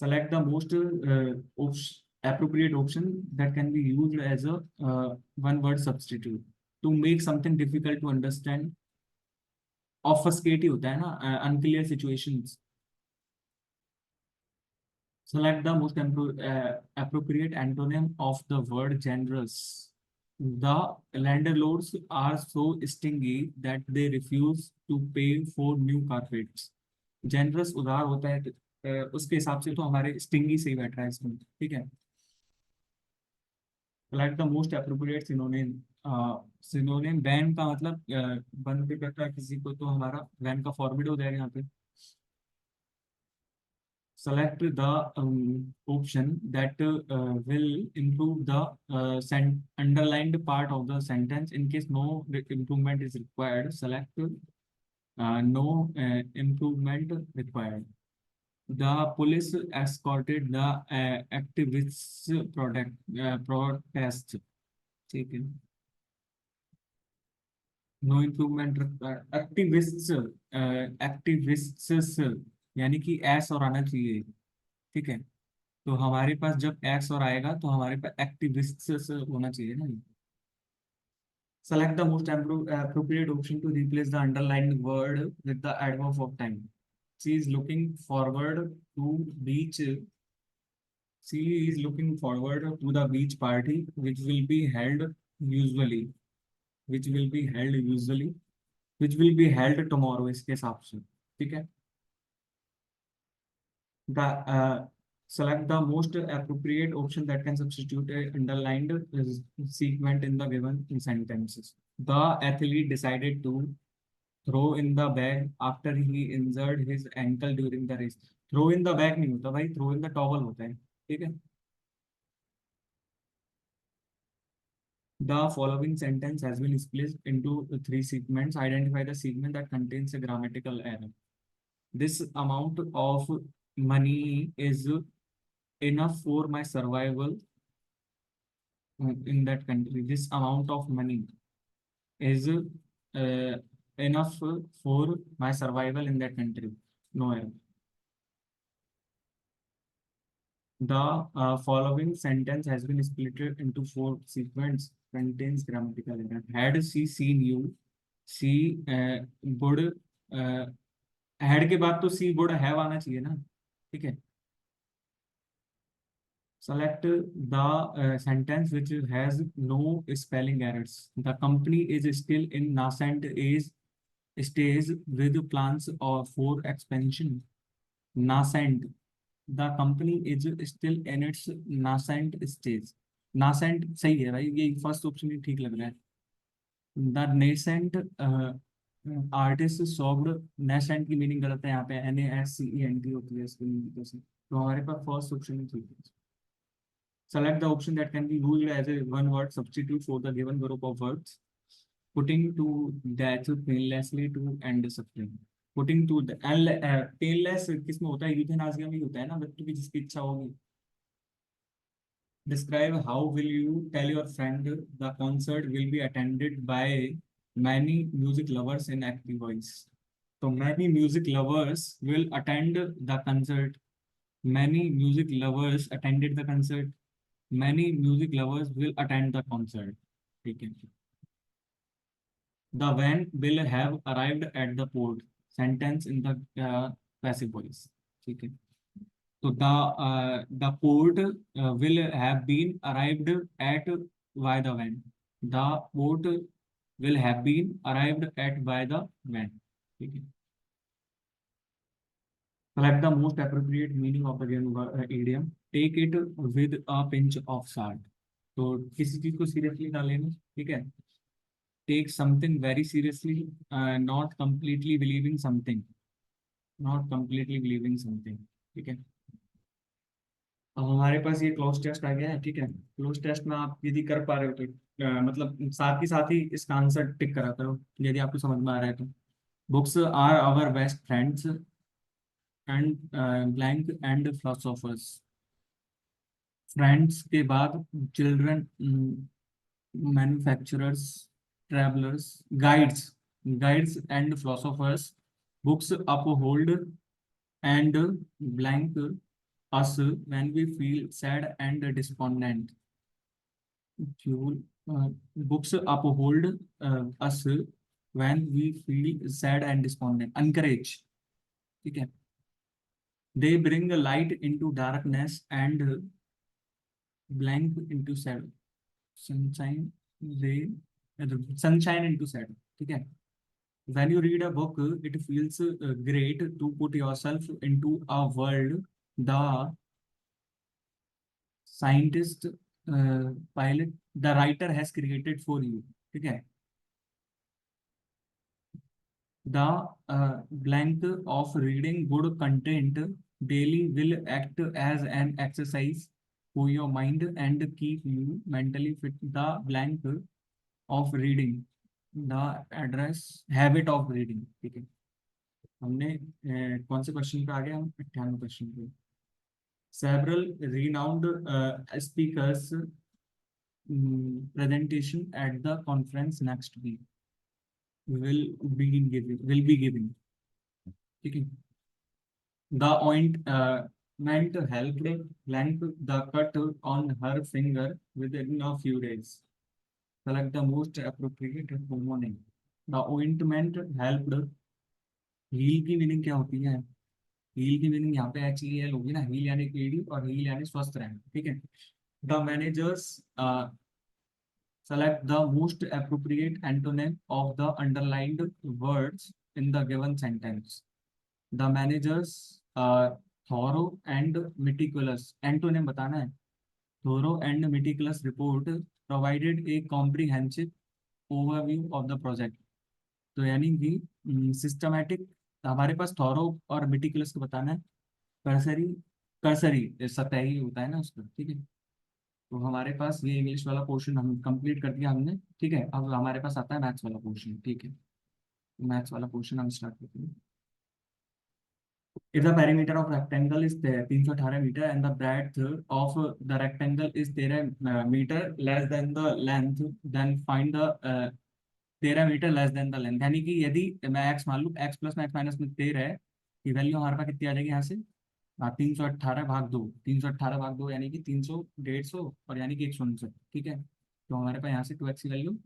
Select the most appropriate option that can be used as a one word substitute to make something difficult to understand. Obfuscate ही होता है ना, unclear situations. Select the most appropriate antonym of the word generous. The landlords are so stingy that they refuse to pay for new carpets. Generous उदार होता है, उसके हिसाब से तो हमारे स्टिंगी से ही बैठ रहा है इसमें. ठीक है. Select the most appropriate synonym. Synonym ban का मतलब बंद भी करता है किसी को, तो हमारा बैन का फॉर्मेट हो जाएगा यहाँ पे. Select the option that will improve the underlined part of the sentence. In case no improvement is required, select no improvement required. The police escorted the activists protest. ठीक है. No improvement activists. एक्टिविस्ट्स यानी कि S और आना चाहिए. ठीक है. तो हमारे पास जब एक्स और आएगा तो हमारे पास एक्टिविस्ट्स होना चाहिए ना. Select the most appropriate option to replace the underlined word with the adverb of time. She is looking forward to beach. She is looking forward to the beach party, which will be held usually. Which will be held usually. Which will be held tomorrow. इसके हिसाब से. ठीक है. The select the most appropriate option that can substitute a underlined sequence in the given sentences. The athlete decided to throw in the bag after he injured his ankle during the race. Throw in the bag नहीं होता भाई, throw in the towel होता है. ठीक है. The following sentence has been split into three segments. Identify the segment that contains a grammatical error. This amount of money is enough for my survival in that country. This amount of money is enough for my survival in that country. No error. The following sentence has been split into four segments. Contains grammatical error. Had she seen you, she would. had के बाद तो she would have आना चाहिए ना. ठीक है. Select the sentence which has no spelling errors. The company is still in nascent stage with plans for expansion. Nascent. The company is still in its nascent stage. Nascent सही है भाई, ये first option ही ठीक लग रहा है. The nascent artist solved. nascent की meaning गलत है यहाँ पे, NASCENT होती है इसकी मीनिंग. तो हमारे पास फर्स्ट ऑप्शन ही ठीक है. Select the option that can be used as a one-word substitute for the given group of words. Putting to death painlessly to end suffering. Putting to the painless किसमें होता है? यूथेनासिया में होता है ना, व्यक्ति की जिसकी इच्छा होगी. Describe how will you tell your friend the concert will be attended by many music lovers in active voice. So many music lovers will attend the concert. Many music lovers attended the concert. Many music lovers will attend the concert. ठीक है. The van will have arrived at the port. Sentence in the passive voice. ठीक है. So the port will have been arrived at by the van. The port will have been arrived at by the van. ठीक है. Select the most appropriate meaning of the given idiom. Take it with a pinch of salt. तो किसी चीज को seriously ना लेना. ठीक है. Take something very seriously, not completely believing something. Not completely believing something. ठीक है. अब हमारे पास ये क्लोज टेस्ट आ गया है. ठीक है. क्लोज टेस्ट में आप यदि कर पा रहे हो तो मतलब साथ ही इसका आंसर टिक करा करो यदि आपको समझ में आ रहा है तो. Books are our best friends and blank and philosophers. Friends के बाद children, manufacturers, travellers, guides, guides and philosophers. Books uphold and blank us when we feel sad and despondent. Fuel, books uphold us when we feel sad and despondent. Encourage. ठीक है. They bring a light into darkness and blank into shadow. Sunshine, rain, sunshine into shadow. ठीक है. When you read a book, it feels great to put yourself into a world the scientist, pilot, the writer has created for you. ठीक है. The blank of reading good content daily will act as an exercise for your mind and keep you mentally fit. The blank of reading, the address habit of reading. ठीक है. हमने कौन से question पे आ गए हम? 98 क्वेश्चन पे. Several renowned speakers presentation at the conference next week will be giving. ठीक है. The ointment helped blank the cut on her finger within a few days. Select the most appropriate homonym. The ointment helped. Heal की meaning क्या होती है? Heal की meaning यहाँ पे actually ये होगी ना. हील यानी कीड़ी और हील यानी स्वस्थ रहना. ठीक है. The managers. Select the most appropriate antonym of the underlined words in the given sentence. The managers are thorough and meticulous. Antonym बताना है. Thorough and meticulous report provided a comprehensive overview of the project. तो यानी कि systematic. हमारे पास thorough और meticulous को बताना है. कर्सरी, कर्सरी सतही होता है ना उसका. ठीक है. तो हमारे पास ये इंग्लिश वाला पोर्शन हम कंप्लीट कर दिया हमने. ठीक है. अब हमारे पास आता है मैथ्स वाला पोर्शन. ठीक है. मैथ्स वाला पोर्शन हम स्टार्ट करते हैं. If the perimeter of rectangle is 318 meter and the breadth of the rectangle is 13 meter less than the length, then find the 13 metre less than the length. यानी कि यदि मैं x मान लूँ, x प्लस में x minus में 13 है, की वैल्यू हमारे पास कितनी आ जाएगी यहाँ से? 318 भाग 2. 318 भाग 2 यानी कि 300, 150 और यानी कि 169. ठीक है. तो हमारे पास यहाँ से 2x की वैल्यू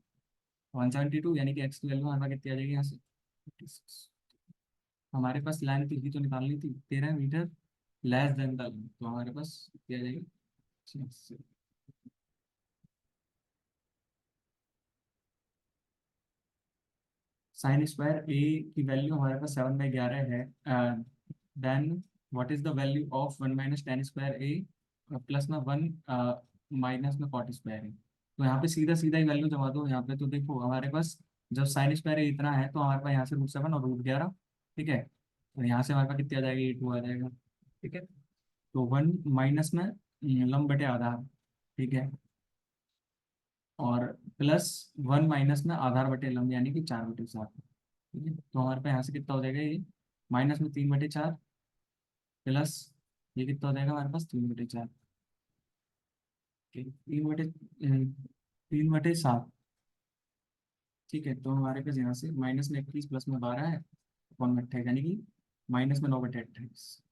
172 यानी कि x की वैल्यू हमारे पास कितनी आ जाएगी यहाँ से? 56. हमारे पास लाइन कितनी तो निकालनी थी? 13 metre less than the length. तो हमारे पास कितनी आ जाएगी? 86. साइन स्क्वायर ए की वैल्यू हमारे पास 7/11 है. Then what is the value of 1 minus ten square a plus में 1 माइनस में 40 स्क्वायर है. तो यहाँ पे सीधा सीधा ही वैल्यू जमा दो यहाँ पे. तो देखो हमारे पास जब साइन स्क्वायर ए इतना है तो हमारे पास यहाँ से √7 और √11. ठीक है. तो यहाँ से हमारे पास कितनी आ जाएगी? 2 आ जाएगा. ठीक है. तो 1 माइनस में लंब बटे आधार. ठीक है. और प्लस 1 माइनस में आधार बटे लंब यानी कि 4/7. ठीक है. तो हमारे पास यहाँ से कितना हो जाएगा? ये माइनस में 3/4 प्लस ये कितना हो जाएगा हमारे पास? 3/4. तीन बटे 7। ठीक है, तो हमारे पास यहाँ से माइनस में 21 प्लस में 12 है, अपॉन में 28, यानी कि माइनस में 9/28।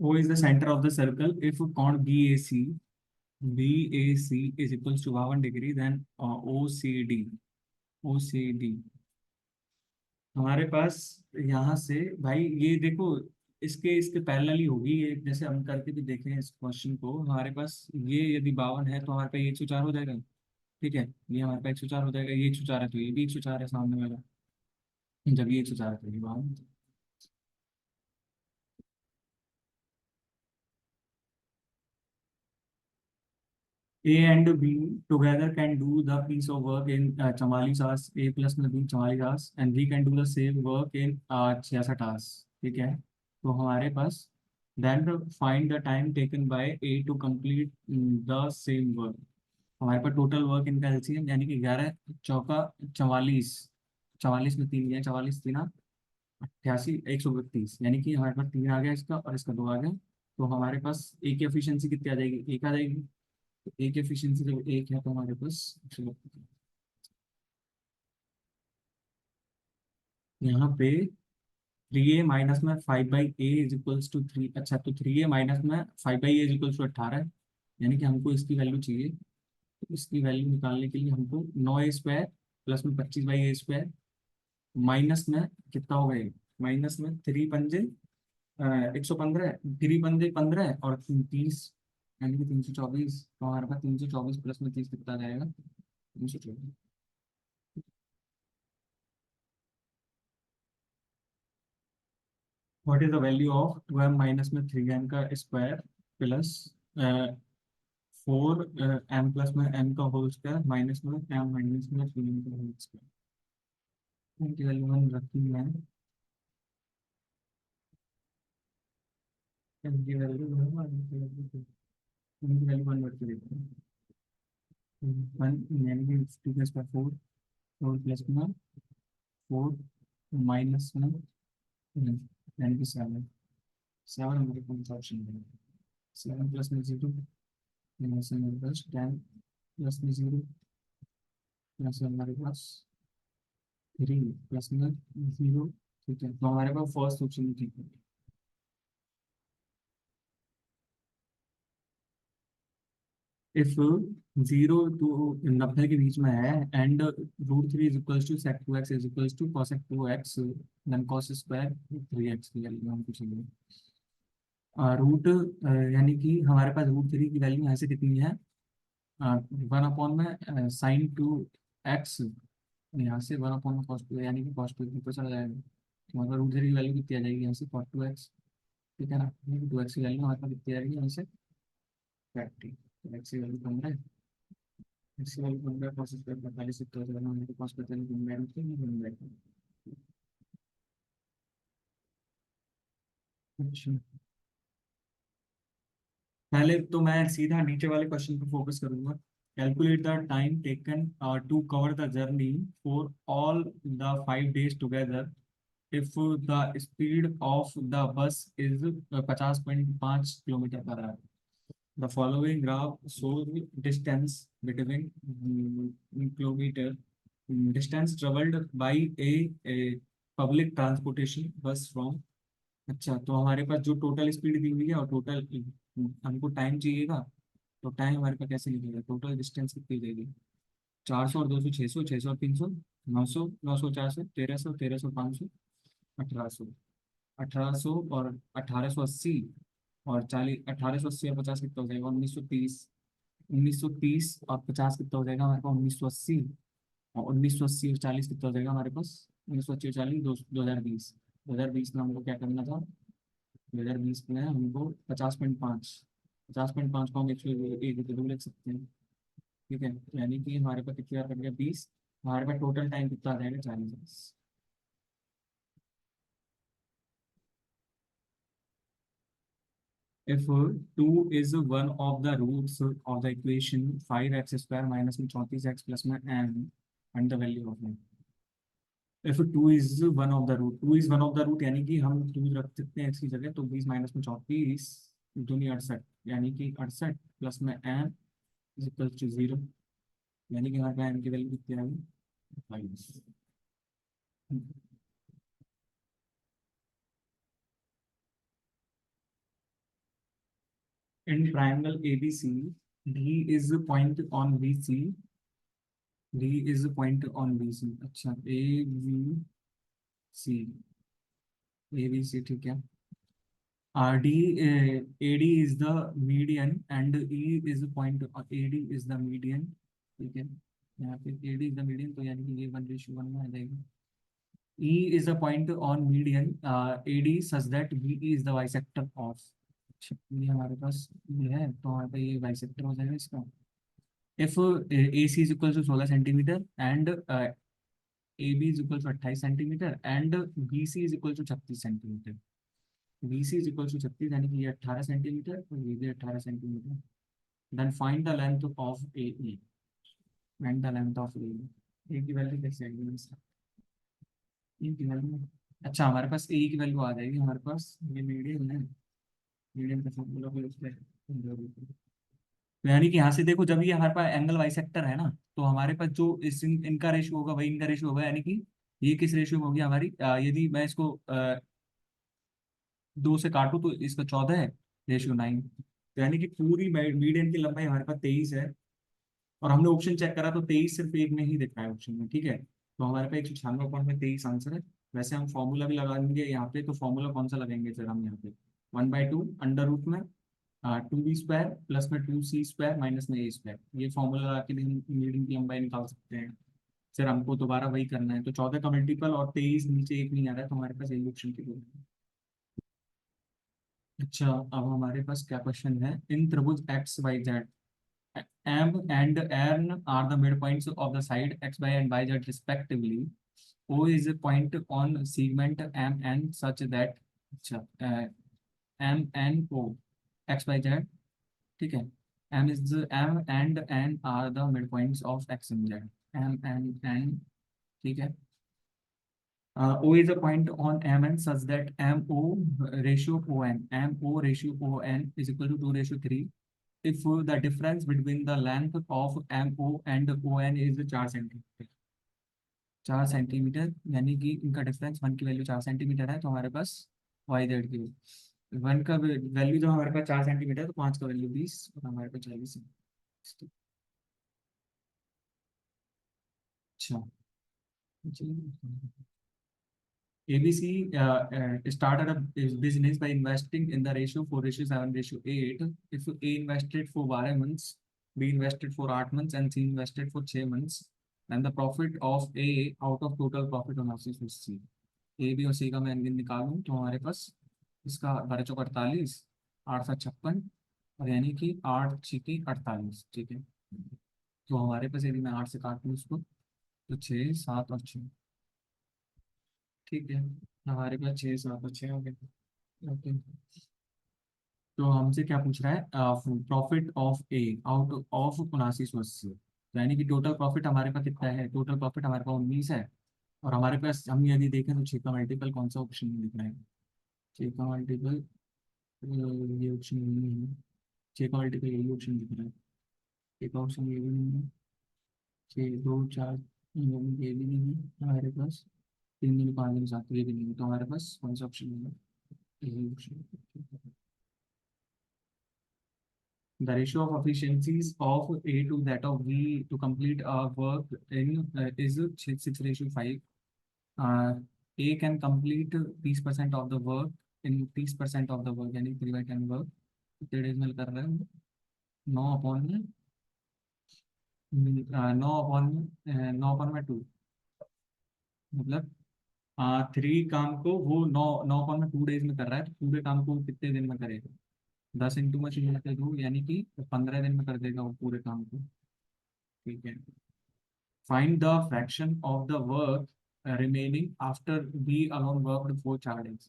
O is the center of the circle. If cone BAC is equals to 1 degree, then OCD हमारे पास यहाँ से, भाई ये देखो, इसके इसके पैरेलल ही होगी ये, जैसे हम करके भी देखें इस क्वेश्चन को। हमारे पास ये यदि 52 है तो हमारे पास ये 104 हो जाएगा। ठीक है, ये हमारे पास 104 हो जाएगा, ये 104 है तो ये भी 104 है सामने वाला। जब ये 104 है तो ये 52। A and B together can do the piece of work in 44 hours. A plus में B 44 hours and we can do the same work in 66 hours. ठीक है, तो हमारे पास then find the time taken by A to complete the same work. हमारे पास total work इनका LCM यानी कि 11 चौका 44, 44 में 3 गया, 44 3 88, 132, यानी कि हमारे पास 3 आ गया इसका और इसका 2 आ गया। तो हमारे पास ए की एफिशिएंसी कितनी आ जाएगी, 1 आ जाएगी। तो ए की एफिशिएंसी जब 1 है तो हमारे पास, चलो यहाँ पे 3a माइनस में 5/a इज इक्वल्स टू 3। अच्छा, तो 3a माइनस में 5/a इज इक्वल्स टू 18 है, यानी कि हमको इसकी वैल्यू चाहिए। तो इसकी वैल्यू निकालने के लिए हमको 9a² प्लस में 25/a² माइनस में कितना होगा ये, माइनस में 115, 3 पंजे 15 और 30, यानी कि 324। तो हमारे पास 324 प्लस में 30 कितना आ जाएगा, 324। What is the value of 2m minus में 3m का स्क्वायर प्लस 4m प्लस में m का होल स्क्वायर माइनस में m माइनस में 3m का होल स्क्वायर। इनकी वैल्यू मैंने रखी है, इनकी वैल्यू इनकी वैल्यू 1 रख के देखते हैं। 1 यानी कि 2 प्लस का 4, 4 प्लस में 4 माइनस में यानी कि 7, 7 हमारे कौन सा ऑप्शन है, 7 प्लस में 0 माइनस में प्लस 10 प्लस में 0 प्लस हमारे पास 3 प्लस में 0। ठीक है, तो हमारे पास फर्स्ट ऑप्शन ठीक है। इफ 0 to 90 के बीच में है and √3 is equals to sec 2x is equals to cosec 2x, then cos square 3x की वैल्यू हमको चाहिए। रूट यानी कि हमारे पास √3 की वैल्यू यहाँ से कितनी है, 1 अपॉन में sin 2x, यहाँ से 1 अपॉन में cos 2, यानी कि cos 2 ऊपर चला जाएगा। तो हमारे पास √3 की वैल्यू कितनी आ जाएगी यहाँ से, cos 2x। ठीक है ना, 2x की वैल्यू हमारे पास कितनी आ जाएगी यहाँ से 30। तो x की वैल्यू 15 है, x की वैल्यू 15 cos स्क्वायर 45 तो हो जाएगा हमारे पास 45 बन जाएगा। अच्छा, पहले तो मैं सीधा नीचे वाले क्वेश्चन पर फोकस करूंगा। Calculate the time taken to cover the journey for all the 5 days together if the speed of the bus is 50.5 kilometre per hour. The following graph shows distance between kilometer distance traveled by a public transportation bus from। अच्छा, तो हमारे पास जो total speed दी हुई है और total हमको time चाहिएगा। तो टाइम हमारे पास कैसे निकलेगा, टोटल डिस्टेंस कितनी देगी, 400 और 200 600, 600 और 300 900, 900 400 1300, 1300 500 1800, 1800 और 1880 और 40, 1880 और 50 कितना हो जाएगा 1930। 1930 और 50 कितना हो जाएगा हमारे पास 1980, और 1980 और 40 कितना हो जाएगा हमारे पास 1980 और 40 2020। 2020 में हमको क्या करना था, 2020 में हमको 50.5, 50.5 को हम 101 लिख सकते हैं। ठीक है, यानी कि हमारे पास कितनी बार कट गया 20, हमारे पास टोटल टाइम कितना आ जाएगा 40। If 2 is one of the roots of the equation 5x square minus में 34x plus में m and the value of m। If two is one of the root, two is one of the root यानी कि हम to रख सकते हैं इसकी जगह, तो 20 माइनस में 34 दूनी 68, यानी कि 68 प्लस में एन इज इक्वल टू 0, यानी कि हमारे पास एन की वैल्यू कितनी आ गई 22। In triangle ABC D is point on BC, D is point on BC. अच्छा A B C, A B C ठीक है। RD, AD is the median and E is the point, AD is the median, ठीक है। यहाँ पे AD is the median, तो यानी कि ये 1:1 में आ जाएगा। E is the point on median, AD such that BE is the bisector of, अच्छा, ये हमारे पास ये है, तो हमारे पास ये bisector हो जाएगा इसका। If AC is equal to 16 centimetre and AB is equal to 28 centimetre and BC is equal to 36 centimetre, BC is equal to 36 यानी कि ये 18 सेंटीमीटर और ये भी 18 centimetre. Then find the length of AE, find the length of AE। A की value कैसे आएगी इसका, ए की वैल्यू, अच्छा हमारे पास ए की वैल्यू आ जाएगी हमारे पास, ये मीडियम है, मीडियम का फॉर्मूला को लिखते हैं। तो यानी कि यहाँ से देखो, जब ये हमारे पास एंगल बाइसेक्टर है ना, तो हमारे पास जो इनका रेशियो होगा वही इनका रेशियो होगा, यानी कि ये किस रेशियो में होगी हमारी, यदि मैं इसको 2 से काटूं तो इसका 14 है, रेशियो 9, तो यानी कि पूरी मीडियन की लंबाई हमारे पास 23 है। और हमने ऑप्शन चेक करा तो 23 सिर्फ एक में ही दिखा है ऑप्शन में, ठीक है। तो हमारे पास 196.23 आंसर है। वैसे हम फॉर्मूला भी लगा देंगे यहाँ पे, तो फॉर्मूला कौन सा लगाएंगे सर हम यहाँ पे, 1/2 अंडर रूट में 2b² प्लस में 2c² माइनस में a², ये फॉर्मूला लगा के भी हम मीडियन की लंबाई निकाल सकते हैं। सर हमको दोबारा वही करना है, तो 14 का मल्टीपल और 23 नीचे एक नहीं आ रहा है, तो हमारे पास यही ऑप्शन की जरूरत है। अच्छा अब हमारे पास क्या क्वेश्चन है, इन त्रिभुज X Y Z M and N are the midpoints of the side x y and y z respectively. O is a point on segment MN such that, अच्छा MNO x y z, ठीक है। M and N are the midpoints of x and z, M and N, ठीक है। O is a point on Mn such that MO ratio ON, MO ratio ON is equal to 2:3 if the difference between the length of MO and ON is 4 centimetre, 4 centimetre, यानी कि इनका difference 1 की value 4 centimetre है, तो हमारे पास YZ की 1 का value जो हमारे पास 4 सेंटीमीटर, तो 5 का वैल्यू 20 और हमारे पास 40 है। अच्छा ABC started a business by investing in the ratio 4:7:8. If A invested for 12 months, B invested for 8 months, and C invested for 6 months, then the profit of A out of total profit analysis was C. A, B और C का मैं निकालूं तो हमारे पास इसका 12×4 = 48, 8×7 = 56, और यानी कि 8×6 = 48, ठीक है। तो हमारे पास यदि मैं 8 से काटूँ इसको तो 6, 7 और 6, ठीक है। हमारे पास 6, 7 और 6 हो गए, ओके। तो हमसे क्या पूछ रहा है, profit of A out of 7980, तो यानी कि टोटल प्रॉफिट हमारे पास कितना है, टोटल प्रॉफिट हमारे पास 19 है। और हमारे पास हम यदि देखें तो 6 का मल्टीपल कौन सा ऑप्शन में दिख रहा है, 6 का मल्टीपल ये ऑप्शन नहीं है, 6 का मल्टीपल यही ऑप्शन दिख रहा है, 6 का ऑप्शन ये भी नहीं है, 6, 2, 4 ये भी नहीं है हमारे पास, 3 दिन 5 दिन 7 ये भी नहीं है, तो हमारे पास कौन सा ऑप्शन है, यही option. The ratio of efficiencies of A to that of B to complete a work in is 6:5. A can complete 30% of the work in 30% of the work, यानी 3/10 वर्क कितने डेज में कर रहे हैं, 9/2, मतलब 9/2 डेज में कर रहा है, तो पूरे काम को कितने दिन में करेगा, 10 × 2 यानी कि 15 दिन में कर देगा वो पूरे काम को, ठीक है। Find the fraction of the work remaining after B alone worked for 4 days,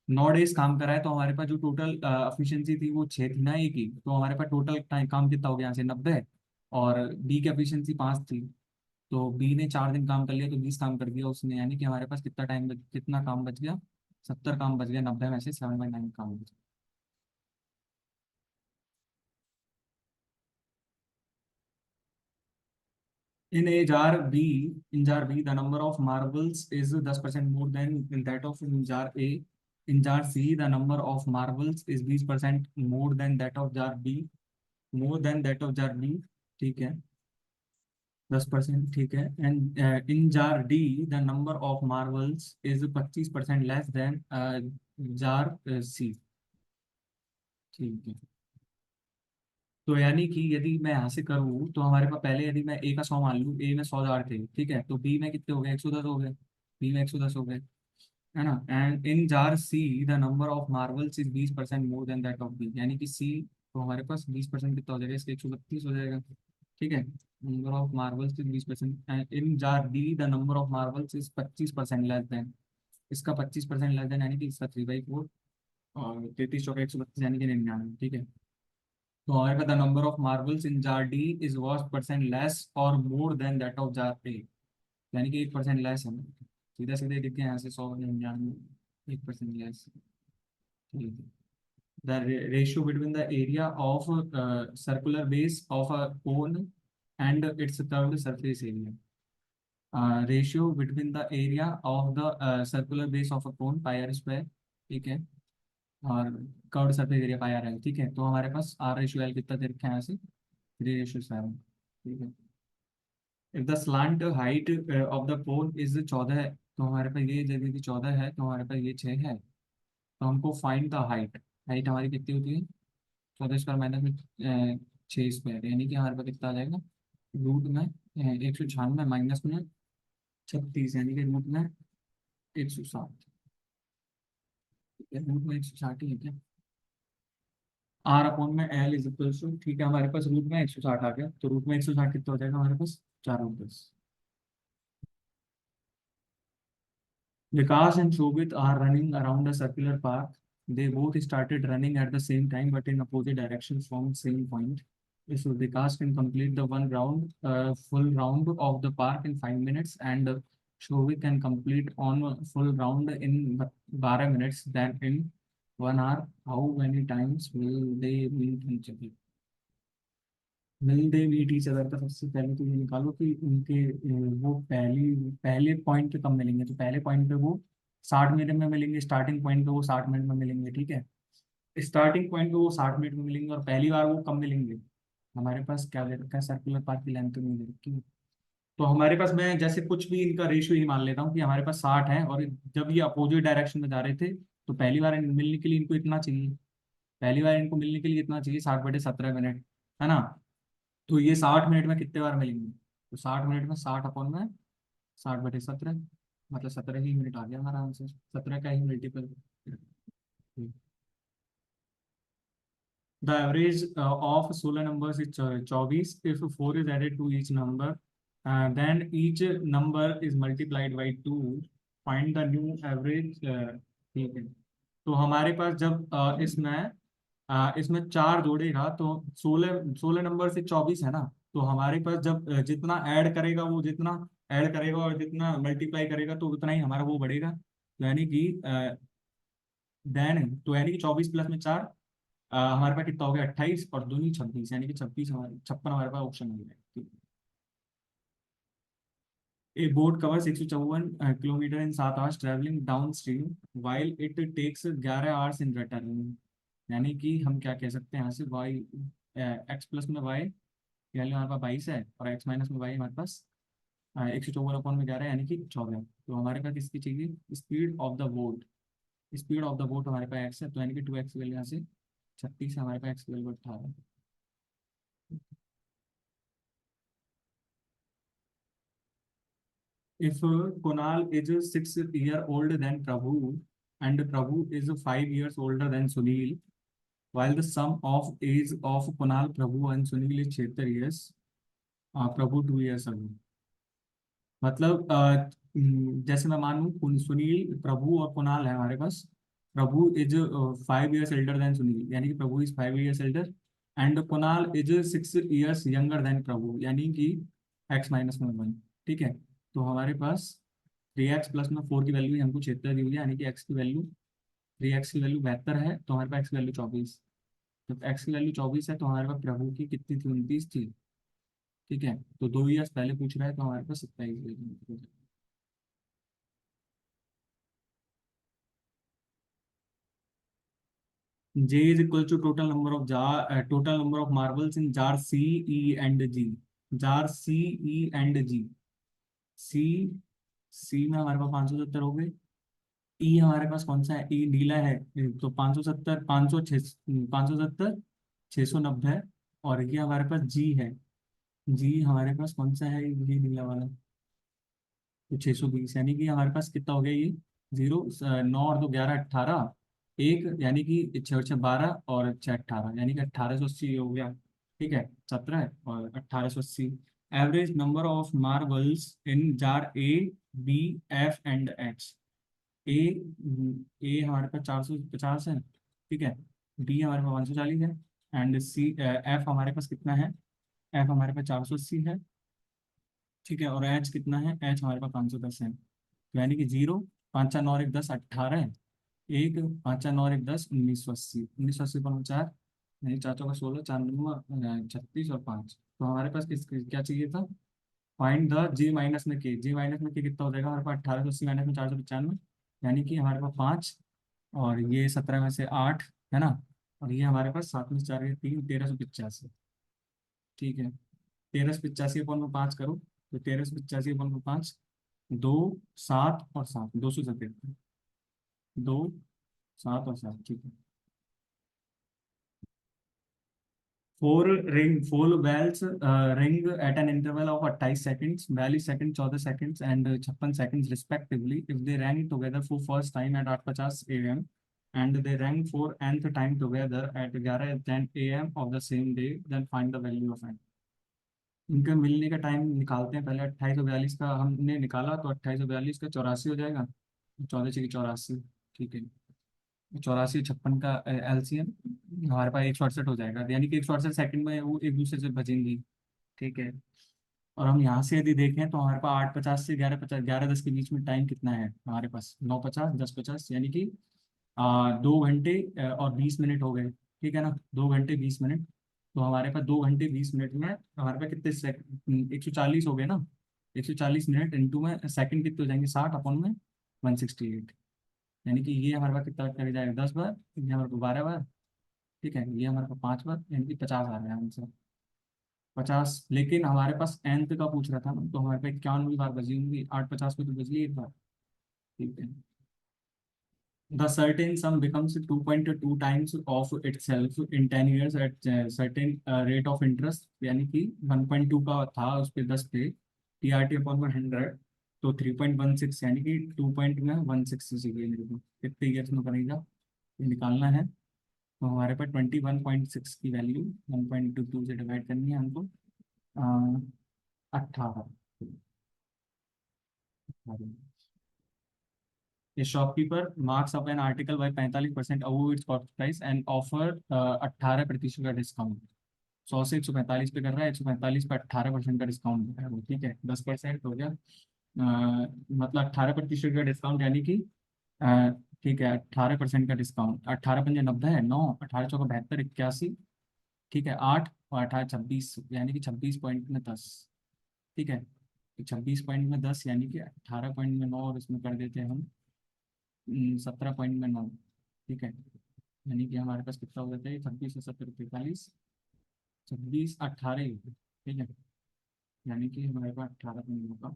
9 days काम करा है, तो हमारे पास जो टोटल एफिशिएंसी थी वो 6 थी ना, एक ही, तो हमारे पास टोटल काम कितना हो गया यहाँ से 90, और बी की एफिशिएंसी 5 थी,
तो बी ने 4 दिन काम कर लिया तो 20 काम कर दिया उसने, यानी कि हमारे पास कितना काम बच गया, 70 काम बच गया, 90 में से 7/9 काम बच गया। In jar B, the number of marbles is 10% more than in that of in jar A. In jar C, the number of marbles is 20% more than that of jar B, more than that of jar B, ठीक है, 10%, ठीक है। And in jar D the number of marbles is 25% less than jar C, ठीक है। तो यानी कि यदि मैं यहाँ से करूँ तो हमारे पास पहले, यदि मैं ए का 100 मान लूँ, ए में 100 जार थे, ठीक है, तो बी में कितने हो गए, 110 हो गए, बी में 110 हो गए, है ना। And in jar C the number of marbles is 20% more than that of B, यानी कि सी, तो हमारे पास 20% कितना हो जाएगा, इसके 132 हो जाएगा, ठीक है। Number of marbles is 20%, and in jar D the number of marbles is 25% less then, इसका 25% लेस देन, यानी कि इसका 3/4, और 33 × 132 यानी कि 99, ठीक है। तो हमारे पास the number of marbles in jar D is 1% less or more than that of jar A, यानी कि 1% लेस है, सीधा सीधे लिख दिया यहाँ से, 100 99, 1% लेस, ठीक है। The ratio between the area of circular base of a cone and its curved surface area, ratio between the area of the circular base of a cone pi R square, ठीक है, और curved surface area pi R L, ठीक है। तो हमारे पास R/L कितना दे रखा है यहाँ से, 3/7, ठीक है। If the slant height of the cone is 14 है, तो हमारे पास ये जगह की 14 है, तो हमारे पास ये 6 है, तो हमको फाइंड द हाइट, हाइट हमारी कितनी होती है, 14² माइनस में 6², यानी कि हमारे पास कितना आ जाएगा, रूट में 196 माइनस में 36, यानी कि रूट में 160, रूट में 160 ही है क्या, R/में L ठीक है, हमारे पास रूट में 160 आ गया, तो रूट में 160 कितना हो जाएगा हमारे पास, 4/10। Vikas and Shobit are running around a circular park. They both started running at the same time, but in opposite directions from same point. So Vikas can complete the full round of the park in 5 minutes, and Shobit can complete on a full round in 12 minutes. Then in 1 hour, how many times will they meet each other? मिल they meet each other का सबसे पहले तो ये निकालो कि उनके वो पहले पॉइंट पे कब मिलेंगे, तो पहले पॉइंट पे वो 60 मिनट में मिलेंगे, स्टार्टिंग पॉइंट पे वो 60 मिनट में मिलेंगे, ठीक है। स्टार्टिंग पॉइंट पे वो 60 मिनट में मिलेंगे, और पहली बार वो कब मिलेंगे, हमारे पास क्या दे रखा है, सर्कुलर पाथ की लेंथ तो नहीं दे रखी है। तो हमारे पास, मैं जैसे कुछ भी इनका रेशियो ही मान लेता हूँ कि हमारे पास 60 है, और जब ये अपोजिट डायरेक्शन में जा रहे थे, तो पहली बार मिलने के लिए इनको इतना चाहिए, पहली बार इनको मिलने के लिए इतना चाहिए, 60/17 मिनट, है ना। तो ये 60 मिनट में कितने बार मिलेंगे, तो 60 मिनट में 60/में 60/17, मतलब 17 ही मिनट आ गया हमारा आंसर, 17 का ही multiple. The average of 16 numbers is 24, if 4 is added to each number, then each number is multiplied by 2, find the new average, ठीक है। तो हमारे पास जब इसमें 4 जोड़ेगा, तो 16 नंबर से 24 है ना, तो हमारे पास जब जितना ऐड करेगा, वो जितना ऐड करेगा और जितना मल्टीप्लाई करेगा, तो उतना ही हमारा वो बढ़ेगा, तो यानी कि देन, तो यानी कि 24 प्लस में 4, हमारे पास कितना हो गया, 28, और दूनी 26, यानी कि 26 हमारे 56 हमारे पास ऑप्शन हो गया। A boat covers 154 kilometer in 7 hours traveling downstream while it takes 11 hours in returning, यानी कि हम क्या कह सकते हैं यहाँ से, y x प्लस में y, यानी हमारे पास 22 है, और x माइनस में y हमारे पास 154/11, यानी कि 14। तो हमारे पास किसकी चाहिए, speed of the boat, speed of the boat हमारे पास x है, तो यानी कि 2x वैल्यू यहाँ से 36 है, हमारे पास x value 18। If Kunal is 6 years older than Prabhu and Prabhu is 5 years older than Sunil, while the sum of age of Kunal, Prabhu and Sunil is 76 years, Prabhu 2 years ago. मतलब जैसे मैं मानूं सुनील, प्रभु और कुणाल है हमारे पास, Prabhu is 5 years elder than Sunil, यानी कि Prabhu is 5 years elder, and Kunal is 6 years younger than Prabhu, यानी कि x माइनस में 1, ठीक है, तो हमारे पास 3x प्लस में 4 की वैल्यू हमको 76 दी हुई है, यानी कि x की वैल्यू 3x की वैल्यू 72 है, तो हमारे पास x की वैल्यू 24। जब x की वैल्यू 24 है तो हमारे पास प्रभु की कितनी थी, 29 थी। ठीक है, तो 2 ईयर्स पहले पूछ रहा है तो हमारे पास 27। J is equal to total number of marbles in jar C, E and G. Jar C, E and G। C, C में हमारे पास 570 हो गए। E हमारे पास कौन सा है, E नीला है, तो 570, 570, 690। और ये हमारे पास G है। G हमारे पास कौन सा है, ये नीला वाला, तो 620, यानी कि हमारे पास कितना हो गया ये, जीरो, 9 और 2 11, 18, एक, यानी कि 6 6 12 और 6 18, यानी कि 1880 हो गया। ठीक है, 17 और 1880। Average number of marbles in jar A, B, F and H. A, A हमारे पास 450 है। ठीक है, बी हमारे पास 540 है, एंड सी, एफ हमारे पास कितना है, एफ हमारे पास 480 है। ठीक है, और एच कितना है, एच हमारे पास 510 है। तो यानी कि जीरो, 5 4 9 और 1 10, 18 है, एक, 5 4 9 और 1 10, 1980, 1980 पर 4, यानी 4 4 16, 4 36 और 5। तो हमारे पास क्या चाहिए था, फाइंड द जे माइनस में के। जे माइनस में के कितना हो जाएगा हमारे पास, 1880 माइनस में 495, यानी कि हमारे पास 5, और ये 17 में से 8 है ना, और ये हमारे पास 7 में से 4 ये 3, 1385। ठीक है, 1385 अपन में 5 करो, तो 1385 अपन में 5, 2, 7 और 7, 277, 2, 7 और 7। ठीक है, four bells ring at an interval of 28 seconds, 42 second, 14 seconds and 56 seconds respectively, if they rang together for first time at 8:50 AM and they rang for nth time together at 11:10 AM of the same day, then find the value of n। इनका मिलने का time निकालते हैं पहले। 2842 का हमने निकाला, तो 2842 का 84 हो जाएगा, 14 की 84। ठीक है, 84 56 का LCM हमारे पास 168 हो जाएगा, यानी कि 168 सेकंड में वो एक दूसरे से बचेंगी। ठीक है, और हम यहाँ से यदि देखें तो हमारे पास 8:50 से 11:50, 11:10 के बीच में टाइम कितना है हमारे पास, 9:50, 10:50, यानी कि 2 घंटे और 20 मिनट हो गए। ठीक है ना, 2 घंटे 20 मिनट। तो हमारे पास 2 घंटे 20 मिनट में हमारे पास कितने सेकंड, 140 हो गए ना, 140 मिनट इंटू में सेकंड कितने हो जाएंगे, 60 अपन में 168, यानी कि ये हमारे पास कितना कर जाएगा, 10 बार, ये हमारे पास 12 बार। ठीक है, ये हमारे पास 5 बार, यानी कि 50 आ रहा है आंसर, 50। लेकिन हमारे पास nth का पूछ रहा था ना, तो हमारे पास 91 बार बजी होंगी, 8:50 में तो बजी एक बार। ठीक है, the certain sum becomes 2.2 times of itself in 10 years at certain rate of interest, यानी कि 1.2 का था उस पे 10 पे, TRT अपॉन 100, तो 3.16, यानी कि 2.16 चाहिए मेरे को, कितने ईयर्स में बनेगा ये निकालना है। तो हमारे पास 21.6 की वैल्यू 1.22 से डिवाइड करनी है हमको, 18। A shopkeeper marks up an article by 45% above its cost price and offer 18% का डिस्काउंट। 100 से 145 पे कर रहा है, 145 पे 18% का डिस्काउंट दे रहा है वो। ठीक है, 10% हो गया, मतलब 18% का डिस्काउंट, यानी कि अ, ठीक है, 18% का डिस्काउंट, 18×5 90 है, 9, 18×4 72, 81। ठीक है, 8 और 18 26, यानी कि 26 पॉइंट में 10। ठीक है, 26 पॉइंट में 10, यानी कि 18 पॉइंट में 9, और इसमें कर देते हैं हम 17 पॉइंट में 9। ठीक है, यानी कि हमारे पास कितना हो जाता है, 26 और 70 45, 26 18। ठीक है, यानी कि हमारे पास 18 पॉइंट का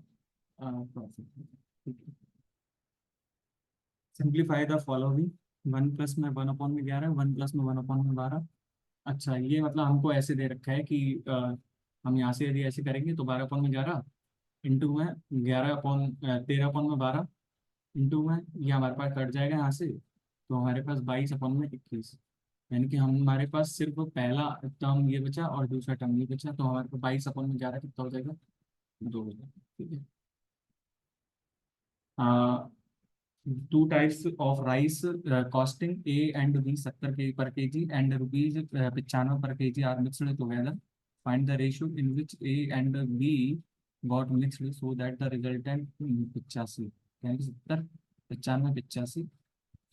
प्रॉफिट है। ठीक है, सिंप्लीफाई द फॉलोइंग, 1+1/11, 1+1/12। अच्छा, ये मतलब हमको ऐसे दे रखा है कि हम यहाँ से यदि ऐसे करेंगे तो 12/11 इंटू में 13/12 इंटू में, ये हमारे पास कट जाएगा यहाँ से, तो हमारे पास 22/21, यानी कि हम हमारे पास सिर्फ पहला टर्म ये बचा और दूसरा टर्म ये बचा, तो हमारे पास 22/11 कितना हो जाएगा, 2 हो जाएगा। ठीक है, two types of rice costing A and B 70 per kg and rupees 95 per kg are mixed together, find the ratio in which A and B got mixed so that the resultant 85, यानी कि 70, 95, 85,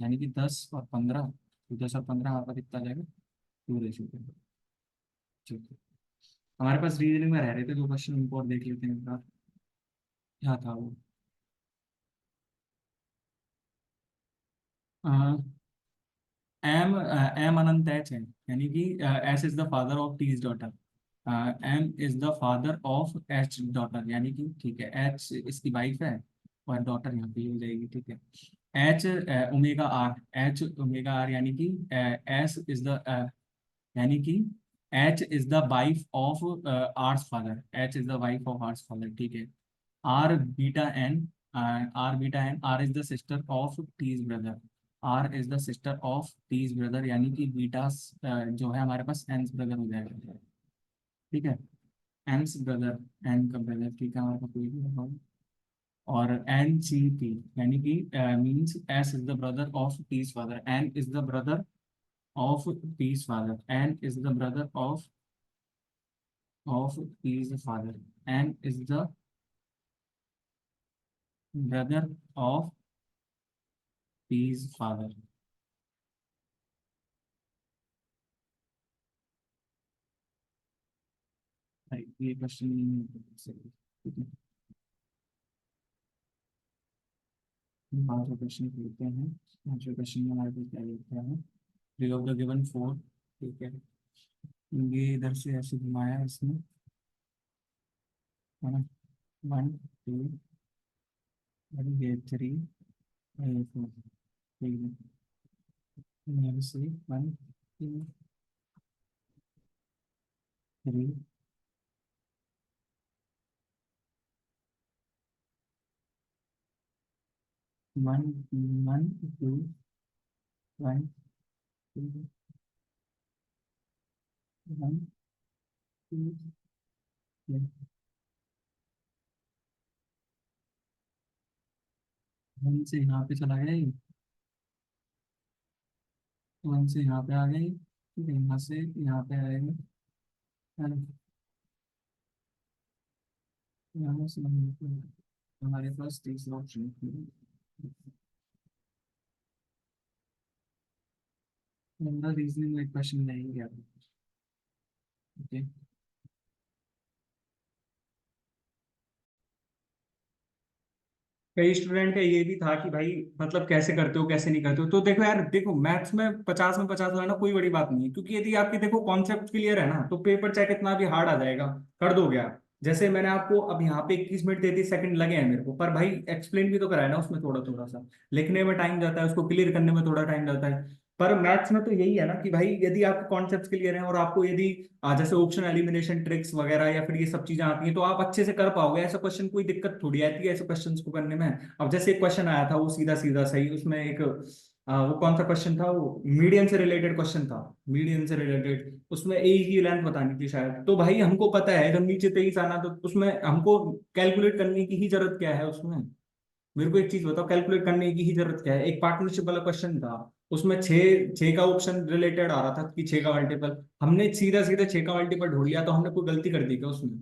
यानी कि 10 और 15, तो 10 और 15 हमारे पास कितना आ जाएगा, 2 रेशियो पे। ठीक है, हमारे पास रीजनिंग में रह रहे थे 2 क्वेश्चन, उनको और देख लेते हैं एक बार। क्या था वो, एम अनंत एच है, यानी कि S is the father of T daughter, M is the father of H daughter, यानी कि ठीक है, एच इसकी वाइफ है और डॉटर यहाँ पे हो जाएगी। ठीक है, H omega R, H omega R, यानी कि एस इज द, यानी कि H is the wife of R's father, H is the wife of R's father. ठीक है, R beta N, R beta N, R is the sister of T's brother, R is the sister of T's brother, यानी कि beta जो है हमारे पास N brother हो जाएगा। ठीक है, एम्स ब्रदर, एन का ब्रदर, ठीक है, हमारे पास कोई भी होगा। और एन सी टी, यानी कि means S is the brother of T's father, N is the brother of T's father, N is the brother of T's father, N is the brother of T's father. ये question नहीं है सही। ठीक है, पांचवा question देखते हैं। पांचवे क्वेश्चन में हमारे पास क्या लिखा है, री ऑफ द गिवन फोर। ठीक है, ये इधर से ऐसे घुमाया है इसने, है ना, 1 2, और ये 3, ये 4। ठीक है, यहाँ से 1 2 3, 1 1 2 1 2 1 2 1 से यहाँ पे चला गया ये, 1 से यहाँ पे आ गई, ठीक है, यहाँ से यहाँ पे आएगा, है ना, यहाँ से यहाँ पे हमारे पास तीसरा ऑप्शन है, रीजनिंग में क्वेश्चन नहीं गया। ओके,
कई स्टूडेंट का ये भी था कि भाई मतलब कैसे करते हो कैसे नहीं करते हो। तो देखो यार, देखो मैथ्स में 50 है ना, कोई बड़ी बात नहीं है, क्योंकि यदि आपके देखो कॉन्सेप्ट क्लियर है ना, तो पेपर चाहे कितना भी हार्ड आ जाएगा, कर दोगे आप। जैसे मैंने आपको अब यहाँ पे 21 मिनट 33 सेकंड लगे हैं मेरे को, पर भाई एक्सप्लेन भी तो कराया ना उसमें, थोड़ा थोड़ा सा लिखने में टाइम जाता है, उसको क्लियर करने में थोड़ा टाइम जाता है। पर मैथ्स में तो यही है ना कि भाई यदि आपके कॉन्सेप्ट क्लियर हैं और आपको यदि जैसे ऑप्शन एलिमिनेशन ट्रिक्स वगैरह या फिर ये सब चीजें आती हैं, तो आप अच्छे से कर पाओगे। ऐसा क्वेश्चन कोई दिक्कत थोड़ी आती है ऐसे क्वेश्चंस को करने में। अब जैसे एक क्वेश्चन आया था वो सीधा सीधा सही, उसमें एक वो कौन सा क्वेश्चन था, वो मीडियन से रिलेटेड क्वेश्चन था, मीडियन से रिलेटेड, उसमें ए की लेंथ बतानी थी शायद। तो भाई हमको पता है जब नीचे 23 आना, तो उसमें हमको कैलकुलेट करने की ही जरूरत क्या है उसमें। मेरे को एक चीज बताओ, कैलकुलेट करने की ही जरूरत क्या है। एक पार्टनरशिप वाला क्वेश्चन था, उसमें छह छह का ऑप्शन रिलेटेड आ रहा था कि छह का मल्टीपल, हमने सीधा सीधा छह का मल्टीपल ढूंढ लिया, तो हमने कोई गलती कर दी क्या उसमें।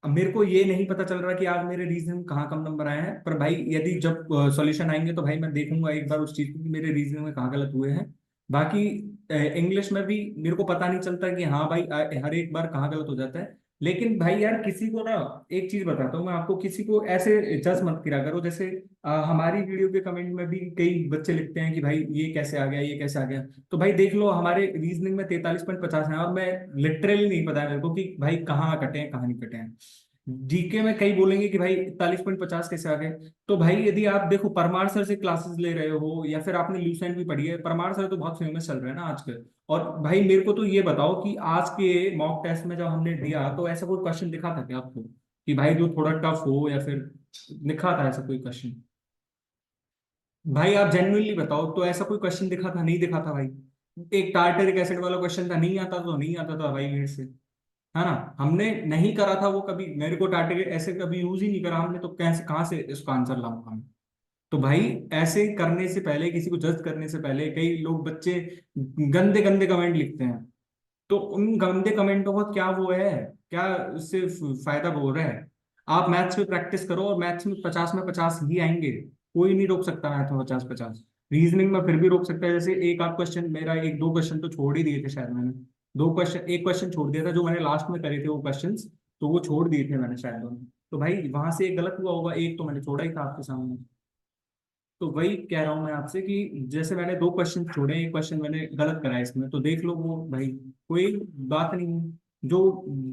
अब मेरे को ये नहीं पता चल रहा कि आज मेरे रीजनिंग में कहाँ कम नंबर आए हैं, पर भाई यदि जब सॉल्यूशन आएंगे तो भाई मैं देखूंगा एक बार उस चीज को कि मेरे रीजनिंग में कहाँ गलत हुए हैं। बाकी इंग्लिश में भी मेरे को पता नहीं चलता कि हाँ भाई हर एक बार कहाँ गलत हो जाता है। लेकिन भाई यार किसी को ना, एक चीज बताता हूँ मैं आपको, किसी को ऐसे जज मत किया करो। जैसे हमारी वीडियो के कमेंट में भी कई बच्चे लिखते हैं कि भाई ये कैसे आ गया, ये कैसे आ गया। तो भाई देख लो, हमारे रीजनिंग में 43.50 है, और मैं लिटरली नहीं पता है मेरे को कि भाई कहाँ कटे हैं कहाँ नहीं कटे हैं। जीके में कई बोलेंगे कि भाई 41.50 कैसे आ गए। तो भाई यदि आप देखो परमार सर से क्लासेस ले रहे हो, या फिर आपने ल्यूसेंट भी पढ़ी है, परमार सर तो बहुत फेमस चल रहे हैं ना आजकल। और भाई मेरे को तो ये बताओ कि आज के मॉक टेस्ट में जब हमने दिया, तो ऐसा कोई क्वेश्चन दिखा था क्या आपको कि भाई जो थोड़ा टफ हो, या फिर दिखा था ऐसा कोई क्वेश्चन। भाई आप जेन्युइनली बताओ, तो ऐसा कोई क्वेश्चन दिखा था, नहीं दिखा था भाई। एक टार्टरिक एसिड वाला क्वेश्चन था, नहीं आता तो नहीं आता था भाई मेरे से, है ना। हमने नहीं करा था वो कभी, मेरे को टारगेट ऐसे कभी यूज ही नहीं करा हमने, तो कैसे कहाँ से इसका आंसर लाऊंगा मैं। तो भाई ऐसे करने से पहले, किसी को जज करने से पहले, कई लोग बच्चे गंदे गंदे कमेंट लिखते हैं। तो उन गंदे कमेंटों का क्या वो है, क्या उससे फायदा हो रहा है। आप मैथ्स में प्रैक्टिस करो और मैथ्स में 50 में 50 ही आएंगे, कोई नहीं रोक सकता मैथ में 50-50। रीजनिंग में फिर भी रोक सकता है, जैसे एक आध क्वेश्चन, मेरा एक दो क्वेश्चन तो छोड़ ही दिए थे शायद मैंने, दो क्वेश्चन, एक क्वेश्चन छोड़ दिया था जो मैंने लास्ट में करे थे वो क्वेश्चंस, तो वो छोड़ दिए थे मैंने शायद दोनों। तो भाई वहां से एक गलत हुआ होगा, एक तो मैंने छोड़ा ही था आपके सामने। तो वही कह रहा हूँ मैं आपसे कि जैसे मैंने दो क्वेश्चन छोड़े, एक क्वेश्चन मैंने गलत करा है इसमें, तो देख लो वो भाई, कोई बात नहीं है। जो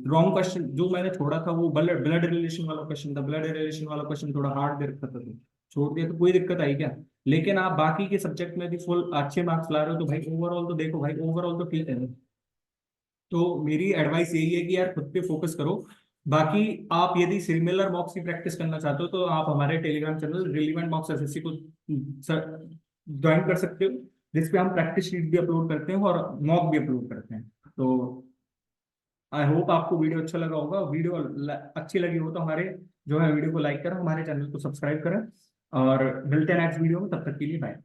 रॉन्ग क्वेश्चन जो मैंने छोड़ा था वो ब्लड ब्लड रिलेशन वाला क्वेश्चन था, ब्लड रिलेशन वाला क्वेश्चन थोड़ा हार्ड दे रखा था, तो छोड़ दिया तो कोई दिक्कत आई क्या? लेकिन आप बाकी के सब्जेक्ट में भी फुल अच्छे मार्क्स ला रहे हो, तो भाई ओवरऑल तो देखो भाई, ओवरऑल तो ठीक है ना। तो मेरी एडवाइस यही है कि यार खुद पे फोकस करो। बाकी आप यदि सिमिलर मॉक्स की प्रैक्टिस करना चाहते हो तो आप हमारे टेलीग्राम चैनल रिलीवेंट मॉक्स एसएससी को ज्वाइन कर सकते हो, जिसपे हम प्रैक्टिस शीट भी अपलोड करते हैं और मॉक भी अपलोड करते हैं। तो आई होप आपको वीडियो अच्छा लगा होगा। वीडियो अच्छी लगी हो तो हमारे जो है वीडियो को लाइक करें, हमारे चैनल को सब्सक्राइब करें, और मिलते हैं नेक्स्ट वीडियो में, तब तक के लिए बाय।